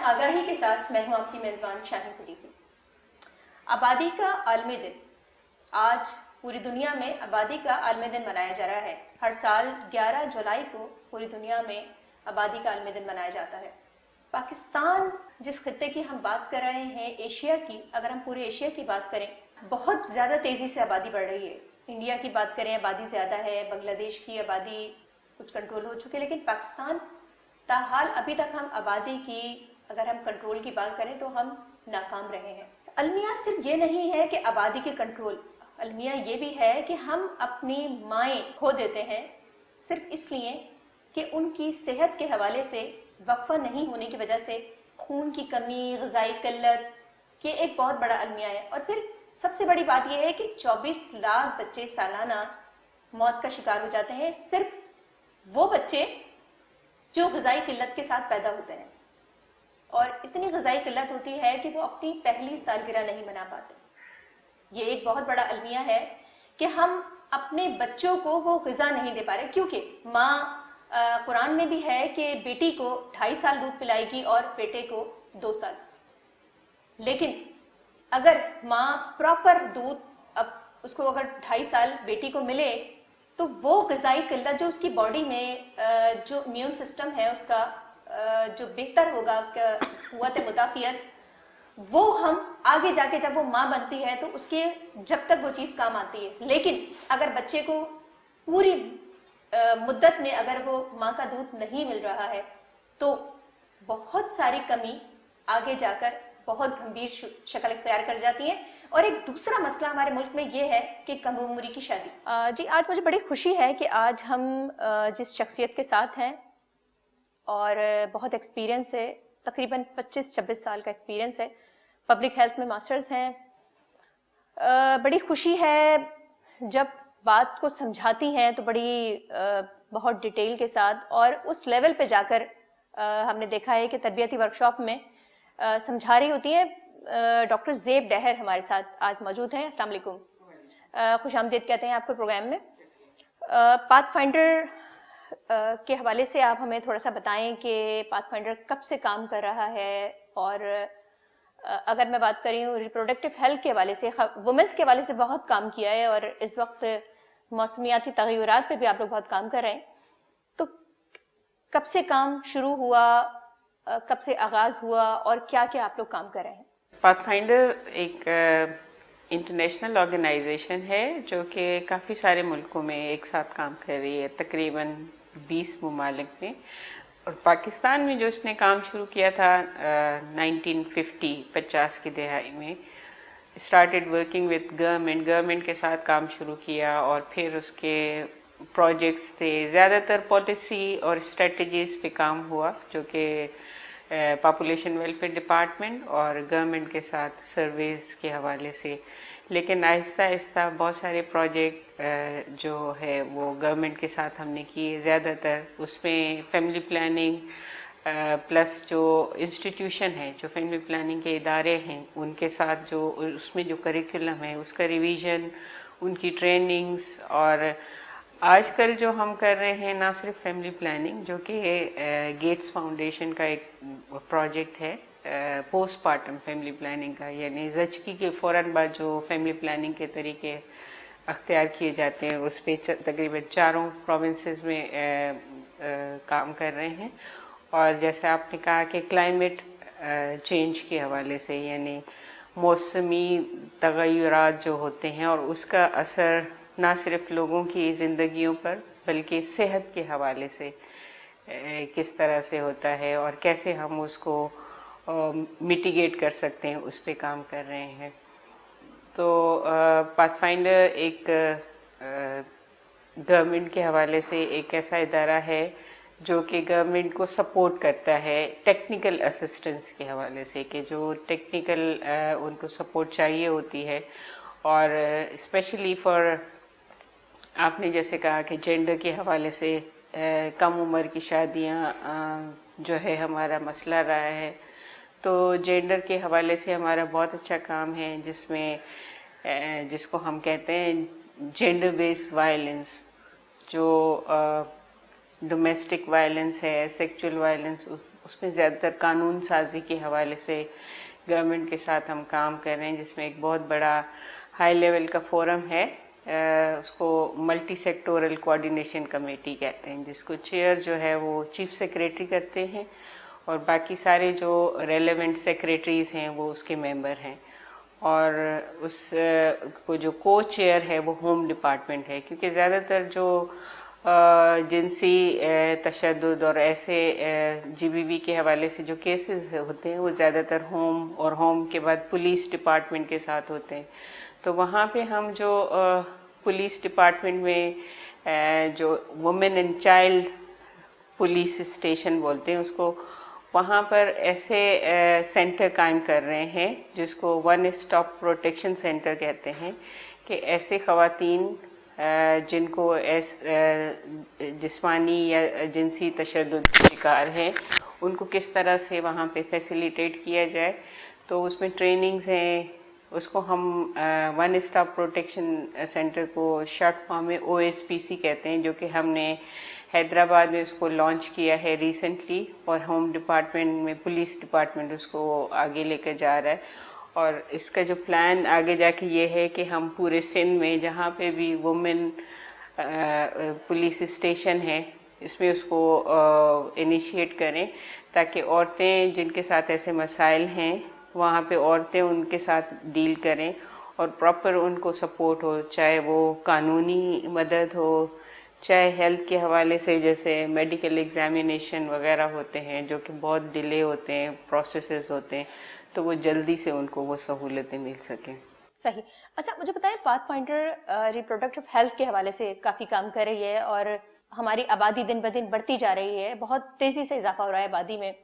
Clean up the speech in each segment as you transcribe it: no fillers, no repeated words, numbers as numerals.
आगाही के साथ मैं हूं आपकी मेज़बान शाहीन सदीकी। आबादी का आलमी दिन आज पूरी दुनिया में आबादी का आलमी दिन मनाया जा रहा है। हर साल 11 जुलाई को पूरी दुनिया में आबादी का आलमी दिन मनाया जाता है। पाकिस्तान जिस खित्ते की हम बात कर रहे हैं, एशिया की, अगर हम पूरे एशिया की बात करें, बहुत ज़्यादा तेज़ी से आबादी बढ़ रही है। इंडिया की बात करें, आबादी ज़्यादा है, बांग्लादेश की आबादी कुछ कंट्रोल हो चुकी है, लेकिन पाकिस्तान ताहाल अभी तक हम आबादी की, अगर हम कंट्रोल की बात करें तो हम नाकाम रहे हैं। अलमिया सिर्फ ये नहीं है कि आबादी के कंट्रोल, अलमिया ये भी है कि हम अपनी माएँ खो देते हैं सिर्फ इसलिए कि उनकी सेहत के हवाले से वक्फा नहीं होने की वजह से खून की कमी, ग़िज़ाई किल्लत, ये एक बहुत बड़ा अलमिया है। और फिर सबसे बड़ी बात यह है कि 24 लाख बच्चे सालाना मौत का शिकार हो जाते हैं, सिर्फ वो बच्चे जो ग़िज़ाई किल्लत के साथ पैदा होते हैं। और इतनी ग़िज़ाई किल्लत होती है कि वो अपनी पहली सालगिरह नहीं मना पाते। ये एक बहुत बड़ा अलमिया है कि हम अपने बच्चों को वो ग़िज़ा नहीं दे पा रहे, क्योंकि माँ, कुरान में भी है कि बेटी को 2.5 साल दूध पिलाएगी और बेटे को 2 साल। लेकिन अगर माँ प्रॉपर दूध, अब उसको अगर 2.5 साल बेटी को मिले तो वो ग़िज़ाई किल्लत जो उसकी बॉडी में, जो इम्यून सिस्टम है उसका जो बेहतर होगा, उसका क़ुव्वत मुदाफ़ियत, वो हम आगे जाके जब वो माँ बनती है तो उसके जब तक वो चीज़ काम आती है। लेकिन अगर बच्चे को पूरी मुद्दत में अगर वो माँ का दूध नहीं मिल रहा है तो बहुत सारी कमी आगे जाकर बहुत गंभीर शक्ल इख्तियार कर जाती है। और एक दूसरा मसला हमारे मुल्क में ये है कि कम उम्री की शादी। जी, आज मुझे बड़ी खुशी है कि आज हम जिस शख्सियत के साथ हैं और बहुत एक्सपीरियंस है, तकरीबन 25-26 साल का एक्सपीरियंस है, पब्लिक हेल्थ में मास्टर्स हैं। बड़ी खुशी है जब बात को समझाती हैं तो बड़ी बहुत डिटेल के साथ, और उस लेवल पे जाकर हमने देखा है कि तरबियती वर्कशॉप में समझा रही होती हैं। डॉक्टर ज़ेब डहर हमारे साथ आज मौजूद हैं। अस्सलाम वालेकुम, खुश आमदीद कहते हैं आपको प्रोग्राम में। पाथफाइंडर के हवाले से आप हमें थोड़ा सा बताएं कि पाथफाइंडर कब से काम कर रहा है, और अगर मैं बात करी हूँ रिप्रोडक्टिव हेल्थ के हवाले से, वुमेंस के हवाले से बहुत काम किया है, और इस वक्त मौसमियाती तग़य्युरात पे भी आप लोग बहुत काम कर रहे हैं। तो कब से काम शुरू हुआ, कब से आगाज़ हुआ, और क्या क्या आप लोग काम कर रहे हैं? पाथफाइंडर एक इंटरनेशनल ऑर्गेनाइजेशन है जो कि काफ़ी सारे मुल्कों में एक साथ काम कर रही है, तकरीबन 20 ममालिक में। और पाकिस्तान में जो इसने काम शुरू किया था 1950 की दहाई में, स्टार्टेड वर्किंग विद गवर्नमेंट के साथ काम शुरू किया, और फिर उसके प्रोजेक्ट्स थे, ज़्यादातर पॉलिसी और स्ट्रेटजीज़ पे काम हुआ, जो कि पॉपुलेशन वेलफेयर डिपार्टमेंट और गवर्नमेंट के साथ सर्वेस के हवाले से। लेकिन आहिस्ता आहिस्ता बहुत सारे प्रोजेक्ट जो है वो गवर्नमेंट के साथ हमने किए, ज़्यादातर उसमें फैमिली प्लानिंग प्लस जो इंस्टीट्यूशन है, जो फैमिली प्लानिंग के इदारे हैं, उनके साथ जो उसमें जो करिकुलम है उसका रिवीजन, उनकी ट्रेनिंग्स। और आजकल जो हम कर रहे हैं ना सिर्फ फैमिली प्लानिंग, जो कि गेट्स फाउंडेशन का एक प्रोजेक्ट है पोस्टमार्टम फैमिली प्लानिंग का, यानी ज़चगी के फ़ौरन बाद जो फैमिली प्लानिंग के तरीके अख्तियार किए जाते हैं, उस पर तकरीबन 4 प्रोविंसेस में काम कर रहे हैं। और जैसे आपने कहा कि क्लाइमेट चेंज के हवाले से, यानी मौसमी तग़य्युरात जो होते हैं और उसका असर ना सिर्फ लोगों की ज़िंदगियों पर बल्कि सेहत के हवाले से किस तरह से होता है और कैसे हम उसको मिटिगेट कर सकते हैं, उस पे काम कर रहे हैं। तो पाथफाइंडर एक गवर्नमेंट के हवाले से एक ऐसा इदारा है जो कि गवर्नमेंट को सपोर्ट करता है टेक्निकल असिस्टेंस के हवाले से, कि जो टेक्निकल उनको सपोर्ट चाहिए होती है। और स्पेशली फॉर, आपने जैसे कहा कि जेंडर के हवाले से कम उम्र की शादियां जो है हमारा मसला रहा है, तो जेंडर के हवाले से हमारा बहुत अच्छा काम है, जिसमें जिसको हम कहते हैं जेंडर बेस्ड वायलेंस, जो डोमेस्टिक वायलेंस है, सेक्सुअल वायलेंस, उसमें ज़्यादातर कानून साजी के हवाले से गवर्नमेंट के साथ हम काम कर रहे हैं, जिसमें एक बहुत बड़ा हाई लेवल का फोरम है, उसको मल्टी सेक्टोरल कोऑर्डिनेशन कमेटी कहते हैं, जिसको चेयर जो है वो चीफ सेक्रेटरी करते हैं और बाकी सारे जो रेलेवेंट सेक्रेटरीज़ हैं वो उसके मेंबर हैं। और उस को जो को चेयर है वो होम डिपार्टमेंट है, क्योंकि ज़्यादातर जो जिनसी तशद्दुद और ऐसे जीबीवी के हवाले से जो केसेस होते हैं वो ज़्यादातर होम और होम के बाद पुलिस डिपार्टमेंट के साथ होते हैं। तो वहाँ पे हम जो पुलिस डिपार्टमेंट में जो women and child police station बोलते हैं उसको, वहाँ पर ऐसे सेंटर कायम कर रहे हैं जिसको वन स्टॉप प्रोटेक्शन सेंटर कहते हैं, कि ऐसे ख़वातीन जिनको जिस्मानी या जिनसी तशद्दुद के शिकार हैं उनको किस तरह से वहाँ पे फैसिलिटेट किया जाए। तो उसमें ट्रेनिंग्स हैं, उसको हम वन स्टॉप प्रोटेक्शन सेंटर को शॉर्ट फॉर्म में OSPC कहते हैं, जो कि हमने हैदराबाद में उसको लॉन्च किया है रिसेंटली, और होम डिपार्टमेंट में पुलिस डिपार्टमेंट उसको आगे लेकर जा रहा है। और इसका जो प्लान आगे जाके ये है कि हम पूरे सिंध में जहाँ पे भी वुमेन पुलिस स्टेशन है इसमें उसको इनिशिएट करें, ताकि औरतें जिनके साथ ऐसे मसाइल हैं वहाँ पे औरतें उनके साथ डील करें और प्रॉपर उनको सपोर्ट हो, चाहे वो कानूनी मदद हो, चाहे हेल्थ के हवाले से जैसे मेडिकल एग्जामिनेशन वगैरह होते हैं जो कि बहुत डिले होते हैं, प्रोसेसेस होते हैं, तो वो जल्दी से उनको वो सहूलतें मिल सकें। सही। अच्छा, मुझे बताएं, पाथफाइंडर रिप्रोडक्टिव हेल्थ के हवाले से काफ़ी काम कर रही है और हमारी आबादी दिन ब दिन बढ़ती जा रही है, बहुत तेज़ी से इजाफा हो रहा है आबादी में।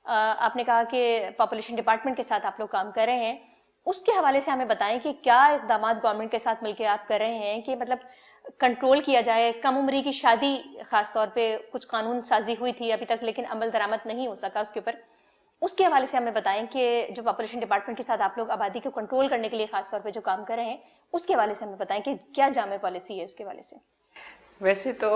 आपने कहा कि पॉपुलेशन डिपार्टमेंट के साथ आप लोग काम कर रहे हैं, उसके हवाले से हमें बताएं कि क्या इक़दाम गवर्नमेंट के साथ मिलकर आप कर रहे हैं कि मतलब कंट्रोल किया जाए। कम उम्री की शादी ख़ास तौर पे कुछ कानून साजी हुई थी अभी तक, लेकिन अमल दरामद नहीं हो सका उसके ऊपर। उसके हवाले से हमें बताएं कि जो पॉपुलेशन डिपार्टमेंट के साथ आप लोग आबादी को कंट्रोल करने के लिए खास तौर पे जो काम कर रहे हैं, उसके हवाले से हमें बताएं कि क्या जामे पॉलिसी है उसके हवाले से। वैसे तो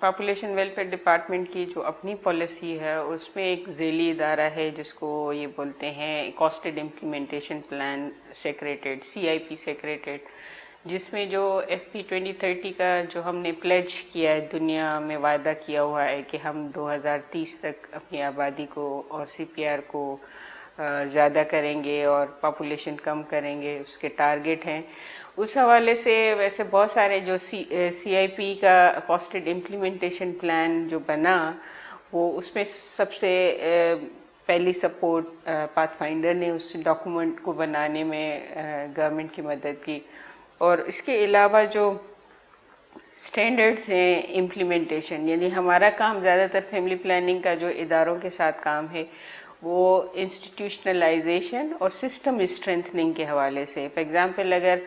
पॉपुलेशन वेलफेयर डिपार्टमेंट की जो अपनी पॉलिसी है उसमें एक ज़ेली इदारा है जिसको ये बोलते हैं costed implementation plan secreted, CIP secreted, जिसमें जो FP 2030 का जो हमने प्लेज किया है, दुनिया में वायदा किया हुआ है कि हम 2030 तक अपनी आबादी को और CPR को ज़्यादा करेंगे और पॉपुलेशन कम करेंगे, उसके टारगेट हैं। उस हवाले से वैसे बहुत सारे जो CIP का कॉस्टेड इम्प्लीमेंटेशन प्लान जो बना, वो उसमें सबसे पहली सपोर्ट पाथफाइंडर ने उस डॉक्यूमेंट को बनाने में गवर्नमेंट की मदद की। और इसके अलावा जो स्टैंडर्ड्स हैं इम्प्लीमेंटेशन, यानी हमारा काम ज़्यादातर फैमिली प्लानिंग का जो इदारों के साथ काम है वो इंस्टीट्यूशनलाइजेशन और सिस्टम स्ट्रेंथनिंग के हवाले से। फॉर एग्ज़ाम्पल, अगर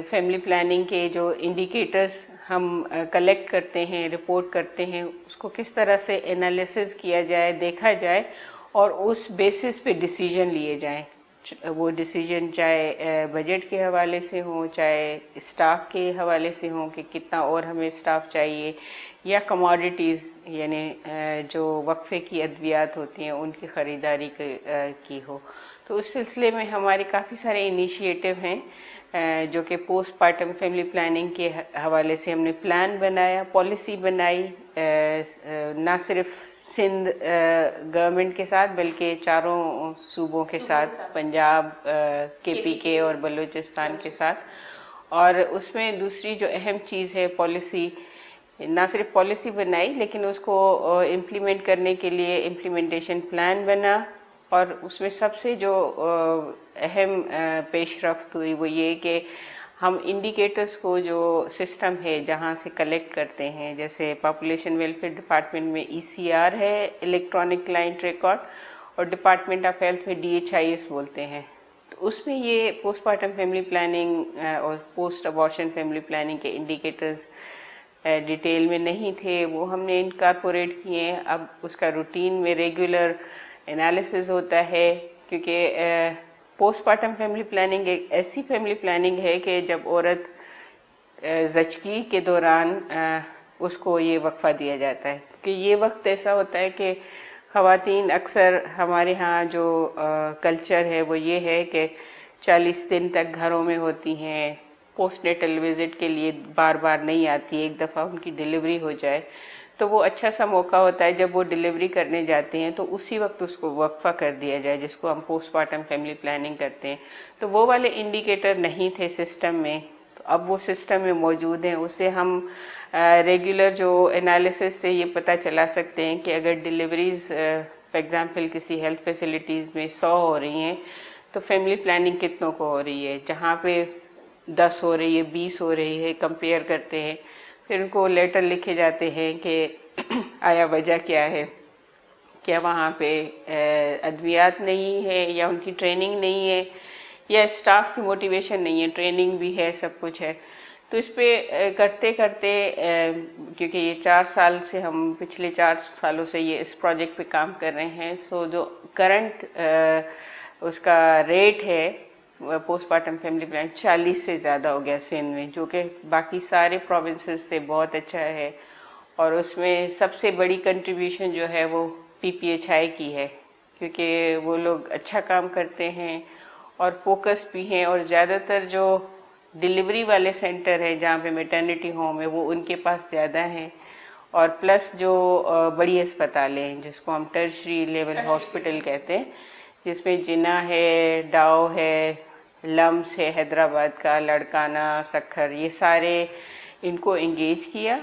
फैमिली प्लानिंग के जो इंडिकेटर्स हम कलेक्ट करते हैं, रिपोर्ट करते हैं, उसको किस तरह से एनालिसिस किया जाए, देखा जाए और उस बेसिस पे डिसीजन लिए जाएं। वो डिसीजन चाहे बजट के हवाले से हो, चाहे स्टाफ के हवाले से हो कि कितना और हमें स्टाफ चाहिए, या कमोडिटीज़ यानी जो वक्फे की अद्वियात होती हैं उनकी ख़रीदारी की हो। तो उस सिलसिले में हमारे काफ़ी सारे इनिशिएटिव हैं जो कि पोस्टमार्टम फैमिली प्लानिंग के हवाले से हमने प्लान बनाया, पॉलिसी बनाई, ना सिर्फ सिंध गवर्नमेंट के साथ बल्कि चारों सूबों के साथ, पंजाब, KPK और बलूचिस्तान के साथ। और उसमें दूसरी जो अहम चीज़ है, पॉलिसी, ना सिर्फ पॉलिसी बनाई लेकिन उसको इम्प्लीमेंट करने के लिए इम्प्लीमेंटेशन प्लान बना। और उसमें सबसे जो अहम पेशरफ्त हुई वो ये कि हम इंडिकेटर्स को जो सिस्टम है जहाँ से कलेक्ट करते हैं, जैसे पॉपुलेशन वेलफेयर डिपार्टमेंट में ECR है, इलेक्ट्रॉनिक क्लाइंट रिकॉर्ड, और डिपार्टमेंट ऑफ हेल्थ में DHIS बोलते हैं। तो उसमें ये पोस्टमार्टम फैमिली प्लानिंग और पोस्ट अबॉर्शन फैमिली प्लानिंग के इंडिकेटर्स डिटेल में नहीं थे, वो हमने इनकॉर्पोरेट किए हैं। अब उसका रूटीन में रेगुलर एनालिसिस होता है, क्योंकि पोस्टमार्टम फैमिली प्लानिंग एक ऐसी फैमिली प्लानिंग है कि जब औरत ज़चगी के दौरान उसको ये वक्फा दिया जाता है। कि ये वक्त ऐसा होता है कि ख़वातीन अक्सर हमारे यहाँ जो कल्चर है वो ये है कि 40 दिन तक घरों में होती हैं, पोस्टनेटल विज़िट के लिए बार बार नहीं आती, एक दफ़ा उनकी डिलीवरी हो जाए तो वो अच्छा सा मौका होता है जब वो डिलीवरी करने जाते हैं तो उसी वक्त उसको वक्फा कर दिया जाए, जिसको हम पोस्टमार्टम फैमिली प्लानिंग करते हैं। तो वो वाले इंडिकेटर नहीं थे सिस्टम में, तो अब वो सिस्टम में मौजूद हैं। उससे हम रेगुलर जो एनालिसिस से ये पता चला सकते हैं कि अगर डिलीवरीज फॉर एग्ज़ाम्पल किसी हेल्थ फैसिलिटीज़ में 100 हो रही हैं तो फैमिली प्लानिंग कितनों को हो रही है, जहाँ पे 10 हो रही है, 20 हो रही है, कंपेयर करते हैं। फिर उनको लेटर लिखे जाते हैं कि आया वजह क्या है, क्या वहाँ पे अद्वियात नहीं है या उनकी ट्रेनिंग नहीं है या स्टाफ की मोटिवेशन नहीं है, ट्रेनिंग भी है, सब कुछ है। तो इस पे करते करते क्योंकि ये 4 साल से हम पिछले 4 सालों से ये इस प्रोजेक्ट पे काम कर रहे हैं, सो जो करंट उसका रेट है पोस्टमार्टम फैमिली प्लान 40 से ज़्यादा हो गया सिंध में, जो कि बाकी सारे प्रोविंसेस से बहुत अच्छा है। और उसमें सबसे बड़ी कंट्रीब्यूशन जो है वो PPHI की है, क्योंकि वो लोग अच्छा काम करते हैं और फोकस्ड भी हैं। और ज़्यादातर जो डिलीवरी वाले सेंटर हैं जहाँ पे मैटरनिटी होम है वो उनके पास ज़्यादा हैं, और प्लस जो बड़ी अस्पतालें हैं जिसको हम टर्शरी लेवल हॉस्पिटल कहते हैं, जिसमें जिना है, डाओ है, लम्स है हैदराबाद का, लड़काना, सखर, ये सारे इनको एंगेज किया।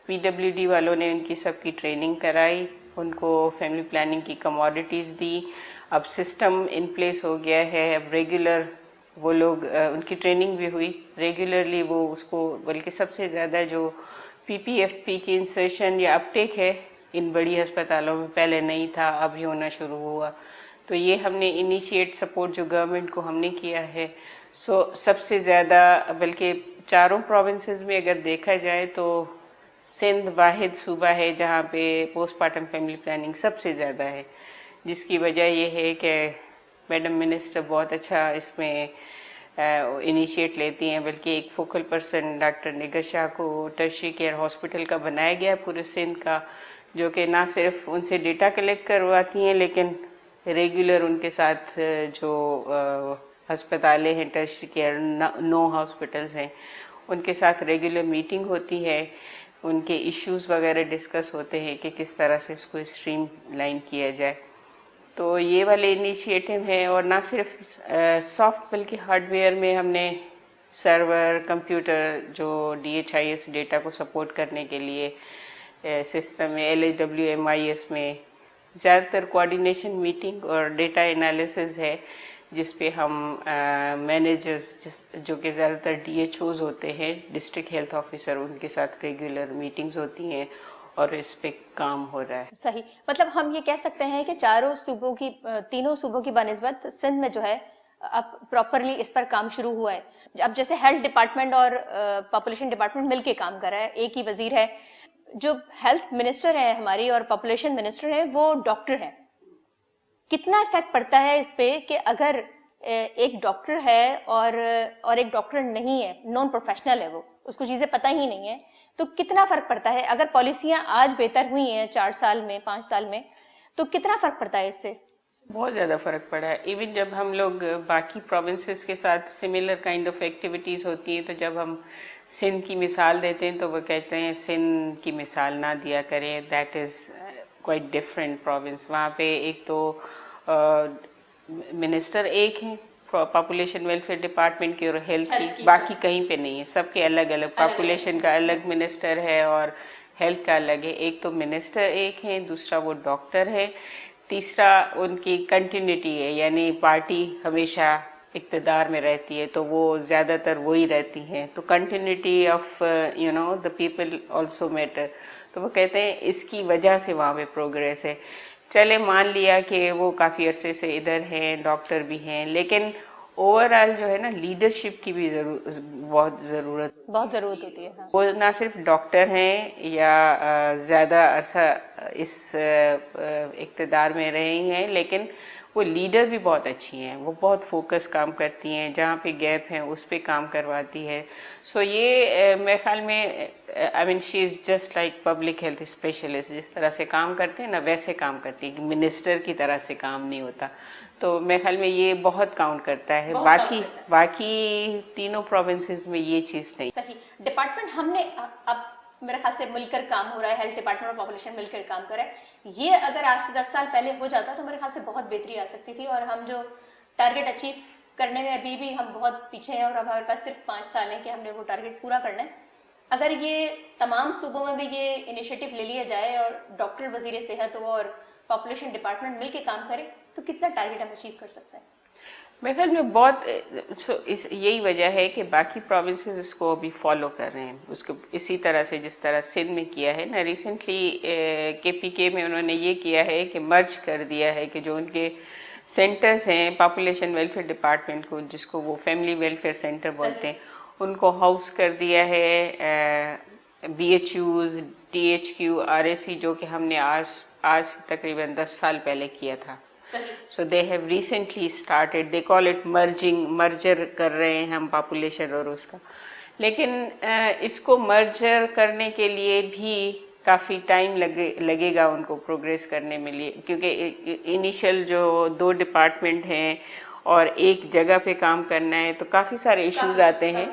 PWD वालों ने उनकी सबकी ट्रेनिंग कराई, उनको फैमिली प्लानिंग की कमोडिटीज़ दी। अब सिस्टम इन प्लेस हो गया है, अब रेगुलर वो लोग उनकी ट्रेनिंग भी हुई, रेगुलरली वो उसको, बल्कि सबसे ज़्यादा जो PPFP की इंसर्शन या अपटेक है इन बड़ी अस्पतालों में पहले नहीं था, अभी होना शुरू हुआ। तो ये हमने इनिशिएट सपोर्ट जो गवर्नमेंट को हमने किया है, सो सबसे ज़्यादा, बल्कि चारों प्रोविंसेस में अगर देखा जाए तो सिंध वाहिद सूबा है जहाँ पे पोस्टमार्टम फैमिली प्लानिंग सबसे ज़्यादा है, जिसकी वजह ये है कि मैडम मिनिस्टर बहुत अच्छा इसमें इनिशिएट लेती हैं। बल्कि एक फोकल पर्सन डॉक्टर निगर शाह को टर्शरी केयर हॉस्पिटल का बनाया गया पूरे सिंध का, जो कि ना सिर्फ उनसे डेटा कलेक्ट करवाती हैं लेकिन रेगुलर उनके साथ जो अस्पतालें हैं टर्शरी केयर 9 हॉस्पिटल्स हैं उनके साथ रेगुलर मीटिंग होती है, उनके इश्यूज़ वगैरह डिस्कस होते हैं कि किस तरह से इसको स्ट्रीम लाइन किया जाए। तो ये वाले इनिशिएटिव हैं। और ना सिर्फ सॉफ्ट बल्कि हार्डवेयर में हमने सर्वर, कंप्यूटर, जो DHIS डेटा को सपोर्ट करने के लिए सिस्टम में LHWMIS में ज़्यादातर कोऑर्डिनेशन मीटिंग और डेटा एनालिसिस है, जिस पे हम मैनेजर्स जो कि ज़्यादातर DHOs होते हैं, डिस्ट्रिक्ट हेल्थ ऑफिसर, उनके साथ रेगुलर मीटिंग्स होती हैं और इस पे काम हो रहा है। सही, मतलब हम ये कह सकते हैं कि तीनों सूबों की बनिस्बत सिंध में जो है अब प्रॉपरली इस पर काम शुरू हुआ है। अब जैसे हेल्थ डिपार्टमेंट और पॉपुलेशन डिपार्टमेंट मिलके काम कर रहा है, एक ही वजीर है। जो हेल्थ मिनिस्टर है हमारी और पॉपुलेशन मिनिस्टर है वो डॉक्टर है। कितना इफेक्ट पड़ता है इस पे कि अगर एक डॉक्टर है और एक डॉक्टर नहीं है, नॉन प्रोफेशनल है, वो उसको चीजें पता ही नहीं है, तो कितना फर्क पड़ता है। अगर पॉलिसियां आज बेहतर हुई हैं 4 साल में, 5 साल में, तो कितना फर्क पड़ता है इससे? बहुत ज़्यादा फ़र्क पड़ा है। इवन जब हम लोग बाकी प्रोविंसेस के साथ सिमिलर काइंड ऑफ एक्टिविटीज़ होती हैं, तो जब हम सिंध की मिसाल देते हैं तो वो कहते हैं सिंध की मिसाल ना दिया करें, that is quite different province. वहाँ पे एक तो मिनिस्टर एक हैं पॉपुलेशन वेलफेयर डिपार्टमेंट की और हेल्थ की, बाकी कहीं पे नहीं है, सबके अलग अलग, पॉपुलेशन का अलग मिनिस्टर है और हेल्थ का अलग है। एक तो मिनिस्टर एक है, दूसरा वो डॉक्टर है, तीसरा उनकी कंटिन्यूटी है, यानी पार्टी हमेशा इक़्तिदार में रहती है तो वो ज़्यादातर वही रहती हैं, तो continuity of the people also matter. तो वो कहते हैं इसकी वजह से वहाँ पे प्रोग्रेस है। चले मान लिया कि वो काफ़ी अरसे से इधर हैं, डॉक्टर भी हैं, लेकिन ओवरऑल जो है ना लीडरशिप की भी बहुत ज़रूरत होती है। हाँ। वो ना सिर्फ डॉक्टर हैं या ज़्यादा अरसा इस इक़्तिदार में रहे हैं, लेकिन वो लीडर भी बहुत अच्छी हैं, वो बहुत फोकस काम करती हैं, जहाँ पे गैप है उस पे काम करवाती है। सो ये मेरे ख्याल में I mean she is just like public health specialist, जिस तरह से काम करते हैं ना वैसे काम करती है, मिनिस्टर की तरह से काम नहीं होता। तो मेरे ख्याल में ये बहुत काउंट करता है, बाकी तीनों प्रोविंसेस में ये चीज़ नहीं। सही डिपार्टमेंट हमने अब मेरे ख्याल से मिलकर काम हो रहा है, हेल्थ डिपार्टमेंट और पॉपुलेशन मिलकर काम कर रहा है। ये अगर आज से 10 साल पहले हो जाता तो मेरे ख्याल से बहुत बेहतरी आ सकती थी, और हम जो टारगेट अचीव करने में अभी भी हम बहुत पीछे हैं, और अब हमारे पास सिर्फ 5 साल है कि हमने वो टारगेट पूरा करना है। अगर ये तमाम सूबों में भी ये इनिशिएटिव ले लिया जाए और डॉक्टर, वजीर सेहत और पॉपुलेशन डिपार्टमेंट मिलकर काम करें तो कितना टारगेट हम अचीव कर सकते हैं। मेरे ख्याल में बहुत यही वजह है कि बाकी प्रोविंसेस इसको अभी फॉलो कर रहे हैं, उसको इसी तरह से जिस तरह सिंध में किया है ना। रिसेंटली KPK में उन्होंने ये किया है कि मर्ज कर दिया है कि जो उनके सेंटर्स हैं पॉपुलेशन वेलफेयर डिपार्टमेंट को, जिसको वो फैमिली वेलफेयर सेंटर बोलते हैं, उनको हाउस कर दिया है BHUs, THQ, RAC, जो कि हमने आज तकरीबन 10 साल पहले किया था। So they have recently started, they call it merger कर रहे हैं हम पॉपुलेशन और उसका। लेकिन इसको मर्जर करने के लिए भी काफ़ी टाइम लगेगा उनको प्रोग्रेस करने में लिए, क्योंकि इनिशियल जो 2 डिपार्टमेंट हैं और एक जगह पे काम करना है तो काफ़ी सारे इश्यूज आते हैं,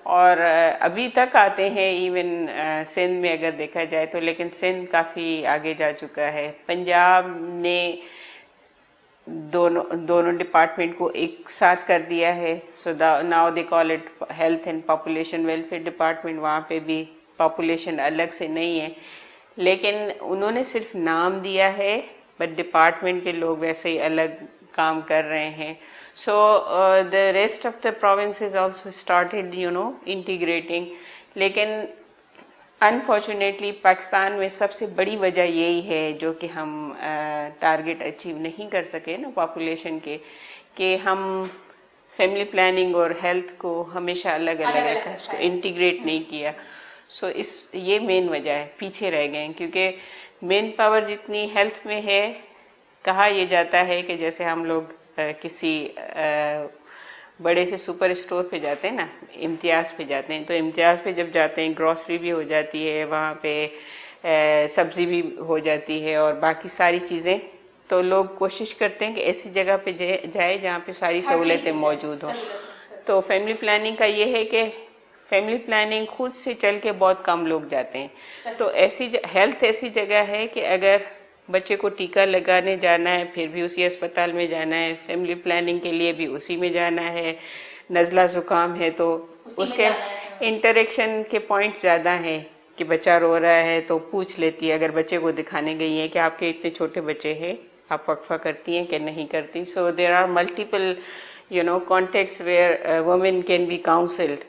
और अभी तक आते हैं इवन सिंध में अगर देखा जाए तो। लेकिन सिंध काफ़ी आगे जा चुका है। पंजाब ने दोनों डिपार्टमेंट को एक साथ कर दिया है। So now they call it health and population welfare department. वहाँ पे भी पॉपुलेशन अलग से नहीं है, लेकिन उन्होंने सिर्फ नाम दिया है, बट डिपार्टमेंट के लोग वैसे ही अलग काम कर रहे हैं। So the rest of the provinces also started integrating. लेकिन अनफॉर्चुनेटली पाकिस्तान में सबसे बड़ी वजह यही है जो कि हम टारगेट अचीव नहीं कर सके ना पॉपुलेशन के, कि हम फैमिली प्लानिंग और हेल्थ को हमेशा अलग अलग रखा, उसको इंटीग्रेट नहीं किया। सो ये मेन वजह है, पीछे रह गए हैं, क्योंकि मेन पावर जितनी हेल्थ में है, कहा यह जाता है कि जैसे हम लोग किसी बड़े से सुपर स्टोर पे जाते हैं ना, इम्तियाज़ पे जाते हैं, तो इम्तियाज़ पे जब जाते हैं ग्रॉसरी भी हो जाती है, वहाँ पे सब्ज़ी भी हो जाती है और बाकी सारी चीज़ें, तो लोग कोशिश करते हैं कि ऐसी जगह पे जाए जहाँ पे सारी सहूलतें मौजूद हों। तो फैमिली प्लानिंग का ये है कि फैमिली प्लानिंग खुद से चल के बहुत कम लोग जाते हैं। तो हेल्थ ऐसी जगह है कि अगर बच्चे को टीका लगाने जाना है फिर भी उसी अस्पताल में जाना है, फैमिली प्लानिंग के लिए भी उसी में जाना है, नज़ला ज़ुकाम है तो उसके इंटरेक्शन के पॉइंट ज़्यादा हैं कि बच्चा रो रहा है तो पूछ लेती है, अगर बच्चे को दिखाने गई है कि आपके इतने छोटे बच्चे हैं, आप वक्फा करती हैं कि नहीं करती। So there are multiple contacts where women can be counselled.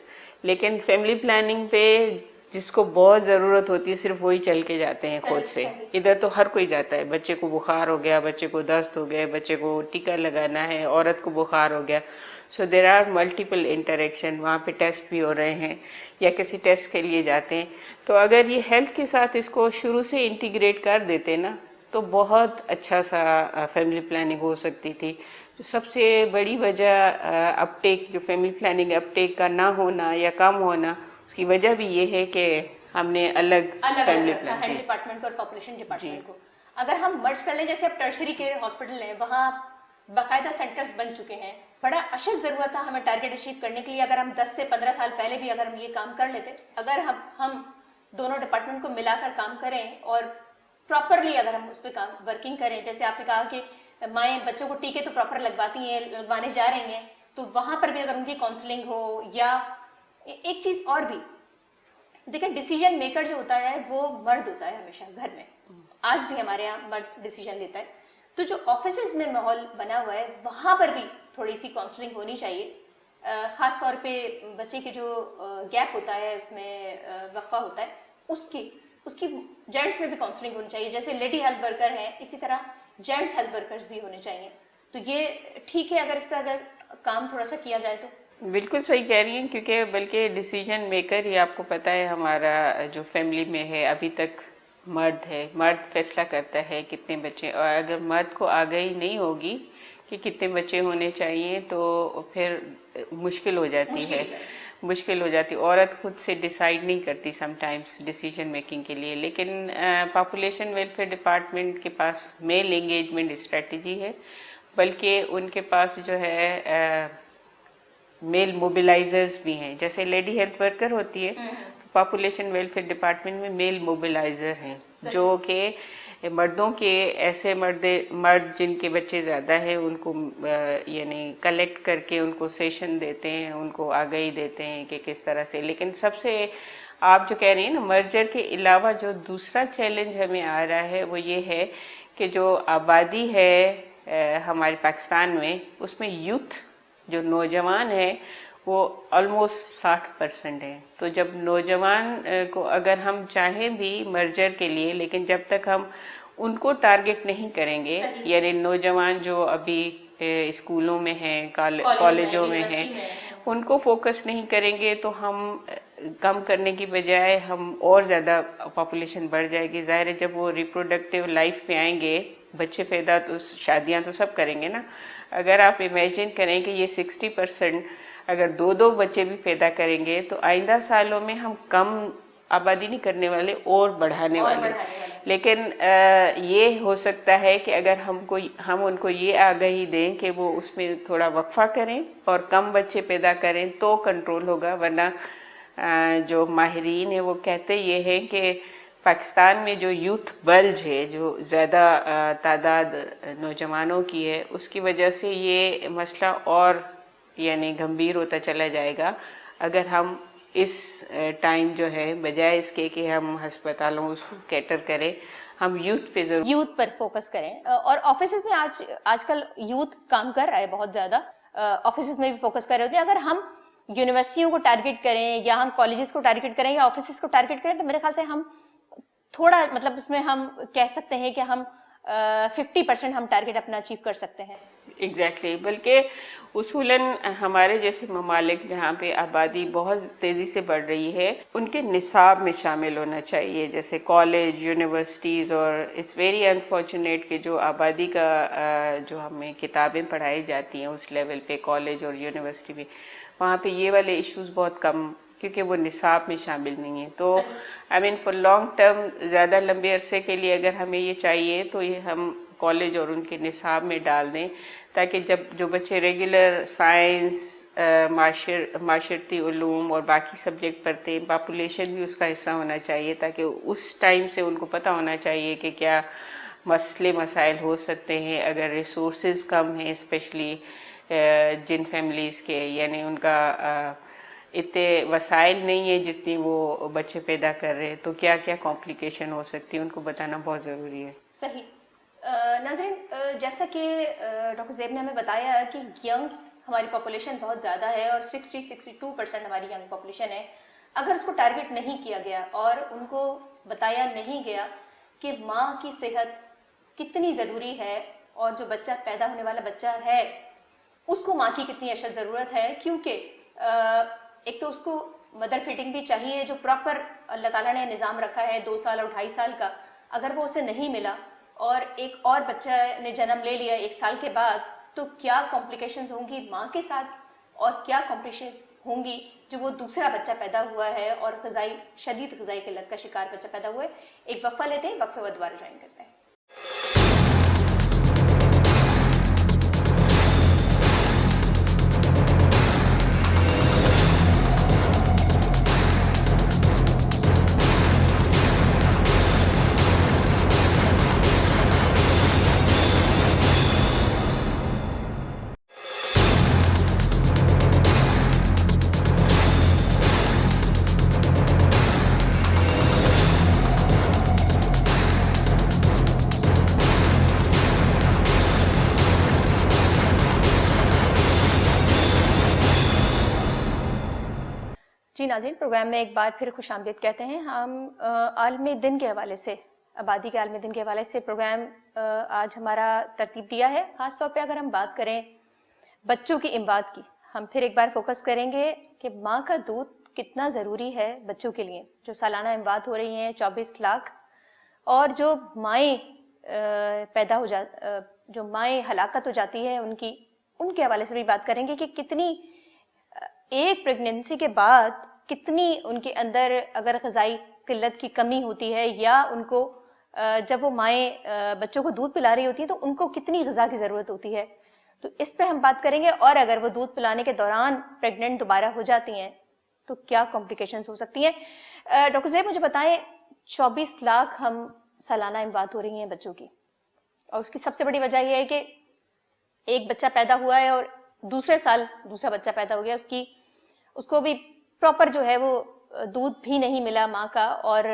लेकिन फैमिली प्लानिंग पे जिसको बहुत ज़रूरत होती है सिर्फ वही चल के जाते हैं खुद से। इधर तो हर कोई जाता है, बच्चे को बुखार हो गया, बच्चे को दस्त हो गया, बच्चे को टीका लगाना है, औरत को बुखार हो गया। So there are multiple interaction, वहाँ पे टेस्ट भी हो रहे हैं या किसी टेस्ट के लिए जाते हैं। तो अगर ये हेल्थ के साथ इसको शुरू से इंटीग्रेट कर देते ना तो बहुत अच्छा सा फैमिली प्लानिंग हो सकती थी। तो सबसे बड़ी वजह अपटेक, जो फैमिली प्लानिंग अपटेक का ना होना या कम होना, उसकी वजह भी ये है कि हमने अलग फैमिली प्लान हेल्थ डिपार्टमेंट और पॉपुलेशन डिपार्टमेंट को अगर हम मर्ज कर लें, जैसे अब टर्शरी केयर हॉस्पिटल है, वहाँ बाकायदा सेंटर्स बन चुके हैं। बड़ा अशद ज़रूरत था हमें टारगेट अचीव करने के लिए। अगर हम 10 से 15 साल पहले भी अगर हम ये काम कर लेते, अगर हम दोनों डिपार्टमेंट को मिलाकर काम करें और प्रॉपरली अगर हम उस पर काम वर्किंग करें, जैसे आपने कहा कि माएँ बच्चों को टीके तो प्रॉपर लगवाती हैं, लगवाने जा रही हैं, तो वहाँ पर भी अगर उनकी काउंसलिंग हो, या एक चीज़ और भी देखिए, डिसीजन मेकर जो होता है वो मर्द होता है हमेशा घर में। आज भी हमारे यहाँ मर्द डिसीजन लेता है। तो जो ऑफिसेज में माहौल बना हुआ है वहाँ पर भी थोड़ी सी काउंसलिंग होनी चाहिए। ख़ास तौर पे बच्चे के जो गैप होता है, उसमें वक्फा होता है, उसकी जेंट्स में भी काउंसलिंग होनी चाहिए। जैसे लेडी हेल्थ वर्कर है, इसी तरह जेंट्स हेल्थ वर्कर्स भी होने चाहिए। तो ये ठीक है अगर इस पर अगर काम थोड़ा सा किया जाए तो। बिल्कुल सही कह रही हैं, क्योंकि बल्कि डिसीजन मेकर ही आपको पता है हमारा जो फैमिली में है, अभी तक मर्द है, मर्द फैसला करता है कितने बच्चे, और अगर मर्द को आगाही नहीं होगी कि कितने बच्चे होने चाहिए तो फिर मुश्किल हो जाती है, मुश्किल हो जाती। औरत खुद से डिसाइड नहीं करती समटाइम्स डिसीजन मेकिंग के लिए। लेकिन पॉपुलेशन वेलफेयर डिपार्टमेंट के पास मेल एंगेजमेंट स्ट्रेटजी है, बल्कि उनके पास जो है मेल मोबिलाइजर्स भी हैं। जैसे लेडी हेल्थ वर्कर होती है, पॉपुलेशन वेलफेयर डिपार्टमेंट में मेल मोबिलाइजर हैं, जो कि मर्दों के ऐसे मर्द जिनके बच्चे ज़्यादा हैं उनको यानी कलेक्ट करके उनको सेशन देते हैं, उनको आगाही देते हैं कि किस तरह से। लेकिन सबसे आप जो कह रही हैं ना, मर्जर के अलावा जो दूसरा चैलेंज हमें आ रहा है वो ये है कि जो आबादी है हमारे पाकिस्तान में, उसमें यूथ जो नौजवान है वो ऑलमोस्ट 60% है। तो जब नौजवान को अगर हम चाहें भी मर्जर के लिए, लेकिन जब तक हम उनको टारगेट नहीं करेंगे, यानी नौजवान जो अभी स्कूलों में हैं, कॉलेजों में हैं, उनको फोकस नहीं करेंगे तो हम कम करने की बजाय हम और ज़्यादा पॉपुलेशन बढ़ जाएगी। ज़ाहिर है जब वो रिप्रोडक्टिव लाइफ पे आएंगे, बच्चे पैदा तो शादियां तो सब करेंगे ना। अगर आप इमेजिन करें कि ये 60% अगर दो दो बच्चे भी पैदा करेंगे तो आइंदा सालों में हम कम आबादी नहीं करने वाले और बढ़ाने वाले। लेकिन ये हो सकता है कि अगर हम उनको ये आगाही दें कि वो उसमें थोड़ा वक्फा करें और कम बच्चे पैदा करें तो कंट्रोल होगा। वरना जो माहिरीन है वो कहते ये हैं कि पाकिस्तान में जो यूथ बल्ज है, जो ज़्यादा तादाद नौजवानों की है, उसकी वजह से ये मसला और यानी गंभीर होता चला जाएगा। अगर हम इस टाइम जो है बजाय इसके कि हम अस्पतालों उसको कैटर करें, हम यूथ पर फोकस करें। और ऑफिसेज में आजकल यूथ काम कर रहा है बहुत ज़्यादा, ऑफिसेज में भी फोकस कर रहे होते हैं। अगर हम यूनिवर्सिटियों को टारगेट करें या हम कॉलेजेस को टारगेट करें या ऑफिसेज को टारगेट करें तो मेरे ख्याल से हम थोड़ा मतलब उसमें हम कह सकते हैं कि हम 50% हम टारगेट अपना अचीव कर सकते हैं। एग्जैक्टली बल्कि उसूलन हमारे जैसे ममालिक जहाँ पे आबादी बहुत तेज़ी से बढ़ रही है, उनके निसाब में शामिल होना चाहिए, जैसे कॉलेज, यूनिवर्सिटीज़। और इट्स वेरी अनफॉर्चुनेट कि जो आबादी का जो हमें किताबें पढ़ाई जाती हैं उस लेवल पे कॉलेज और यूनिवर्सिटी में, वहाँ पे ये वाले इश्यूज़ बहुत कम, क्योंकि वो निसाब में शामिल नहीं है। तो I mean for long term, ज़्यादा लंबे अरसे के लिए अगर हमें ये चाहिए तो ये हम कॉलेज और उनके निसाब में डाल दें, ताकि जब जो बच्चे रेगुलर साइंस, माशरती उलूम और बाकी सब्जेक्ट पढ़ते हैं, पॉपुलेशन भी उसका हिस्सा होना चाहिए, ताकि उस टाइम से उनको पता होना चाहिए कि क्या मसले मसाइल हो सकते हैं अगर रिसोर्सेज कम हैं, स्पेशली जिन फैमिलीज़ के यानी उनका इतने वसाइल नहीं है जितनी वो बच्चे पैदा कर रहे हैं, तो क्या क्या कॉम्प्लिकेशन हो सकती है उनको बताना बहुत ज़रूरी है। सही। नाज़रीन, जैसा कि डॉक्टर ज़ेब ने हमें बताया कि यंग्स हमारी पॉपुलेशन बहुत ज़्यादा है और 62% हमारी यंग पॉपुलेशन है। अगर उसको टारगेट नहीं किया गया और उनको बताया नहीं गया कि माँ की सेहत कितनी ज़रूरी है और जो बच्चा पैदा होने वाला बच्चा है उसको माँ की कितनी अशद ज़रूरत है, क्योंकि एक तो उसको मदर फीडिंग भी चाहिए जो प्रॉपर अल्लाह ताला ने निज़ाम रखा है 2 साल और 2.5 साल का। अगर वो उसे नहीं मिला और एक और बच्चा ने जन्म ले लिया 1 साल के बाद, तो क्या कॉम्प्लिकेशंस होंगी माँ के साथ और क्या कॉम्प्लिकेशन होंगी जो वो दूसरा बच्चा पैदा हुआ है और शदीद ग़िज़ाई किल्लत का शिकार बच्चा पैदा हुआ है। एक वक्फा लेते हैं, वक्फे बाद दोबारा ज्वाइन करते हैं। जी नाज़रीन, प्रोग्राम में एक बार फिर खुशामदीद कहते हैं। हम आलमी दिन के हवाले से, आबादी के आलमी दिन के हवाले से प्रोग्राम आज हमारा तरतीब दिया है। ख़ास तौर पे अगर हम बात करें बच्चों की इमदाद की, हम फिर एक बार फोकस करेंगे कि माँ का दूध कितना ज़रूरी है बच्चों के लिए। जो सालाना इमदाद हो रही हैं 24 लाख, और जो माएँ पैदा हो जो माएँ हलाकत हो जाती है उनके हवाले से भी बात करेंगे कि कितनी एक प्रेगनेंसी के बाद कितनी उनके अंदर अगर ग़िज़ाई किल्लत की कमी होती है या उनको जब वो माएँ बच्चों को दूध पिला रही होती हैं तो उनको कितनी ग़िज़ा की ज़रूरत होती है, तो इस पे हम बात करेंगे। और अगर वो दूध पिलाने के दौरान प्रेग्नेंट दोबारा हो जाती हैं तो क्या कॉम्प्लिकेशंस हो सकती हैं। डॉक्टर ज़ैब मुझे बताएं, 24 लाख हम सालाना इमवात हो रही हैं बच्चों की, और उसकी सबसे बड़ी वजह यह है कि एक बच्चा पैदा हुआ है और दूसरे साल दूसरा बच्चा पैदा हो गया, उसको भी प्रॉपर जो है वो दूध भी नहीं मिला माँ का, और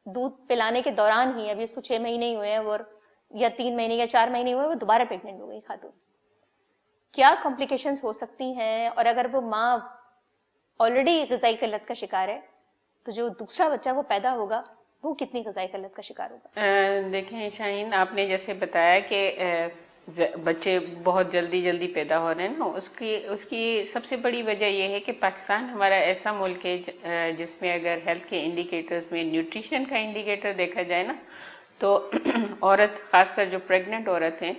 दूध पिलाने के दौरान ही, अभी उसको 6 महीने ही हुए हैं और या 3 महीने या 4 महीने हुए, वो दोबारा प्रेग्नेंट हो गई खातून। क्या कॉम्प्लिकेशंस हो सकती हैं, और अगर वो माँ ऑलरेडी ग़िज़ाई किल्लत का शिकार है तो जो दूसरा बच्चा वो पैदा होगा वो कितनी ग़िज़ाई किल्लत का शिकार होगा? देखें शाहीन, आपने जैसे बताया कि बच्चे बहुत जल्दी पैदा हो रहे हैं ना, उसकी सबसे बड़ी वजह यह है कि पाकिस्तान हमारा ऐसा मुल्क है जिसमें अगर हेल्थ के इंडिकेटर्स में न्यूट्रिशन का इंडिकेटर देखा जाए ना, तो औरत, खासकर जो प्रेग्नेंट औरत हैं,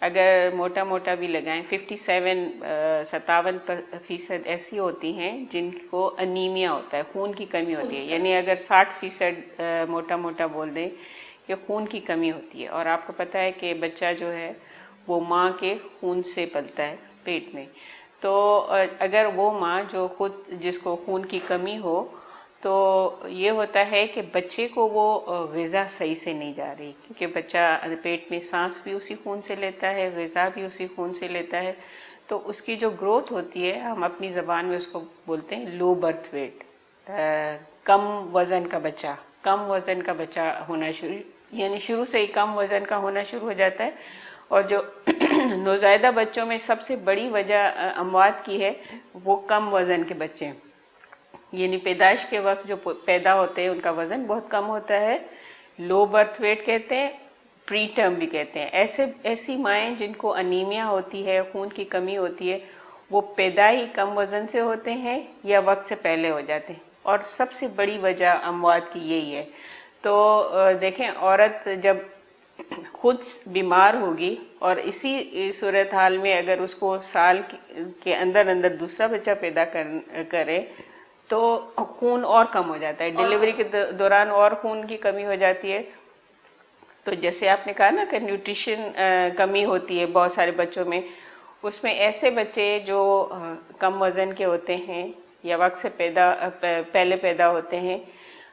अगर मोटा भी लगाएं 57% ऐसी होती हैं जिनको अनीमिया होता है, खून की कमी होती है। यानी अगर 60% मोटा बोल दें कि खून की कमी होती है। और आपको पता है कि बच्चा जो है वो माँ के खून से पलता है पेट में, तो अगर वो माँ जो जिसको खून की कमी हो, तो ये होता है कि बच्चे को वो ग़िज़ा सही से नहीं जा रही, क्योंकि बच्चा पेट में सांस भी उसी खून से लेता है, ग़िज़ा भी उसी खून से लेता है, तो उसकी जो ग्रोथ होती है, हम अपनी ज़बान में उसको बोलते हैं लो बर्थ वेट, कम वज़न का बच्चा होना यानी शुरू से ही कम वज़न का होना शुरू हो जाता है। और जो नौज़ायदा बच्चों में सबसे बड़ी वजह अमवात की है वो कम वज़न के बच्चे हैं, यानी पैदाइश के वक्त जो पैदा होते हैं उनका वज़न बहुत कम होता है, लो बर्थ वेट कहते हैं, प्री टर्म भी कहते हैं। ऐसी माएँ जिनको अनीमिया होती है, खून की कमी होती है, वो पैदाई कम वज़न से होते हैं या वक्त से पहले हो जाते हैं, और सबसे बड़ी वजह अमवात की यही है। तो देखें, औरत जब खुद बीमार होगी और इसी सूरत हाल में अगर उसको साल के अंदर दूसरा बच्चा पैदा करे तो खून और कम हो जाता है, डिलीवरी के दौरान और खून की कमी हो जाती है। तो जैसे आपने कहा ना कि न्यूट्रिशन कमी होती है बहुत सारे बच्चों में, उसमें ऐसे बच्चे जो कम वज़न के होते हैं या वक्त से पहले पैदा होते हैं,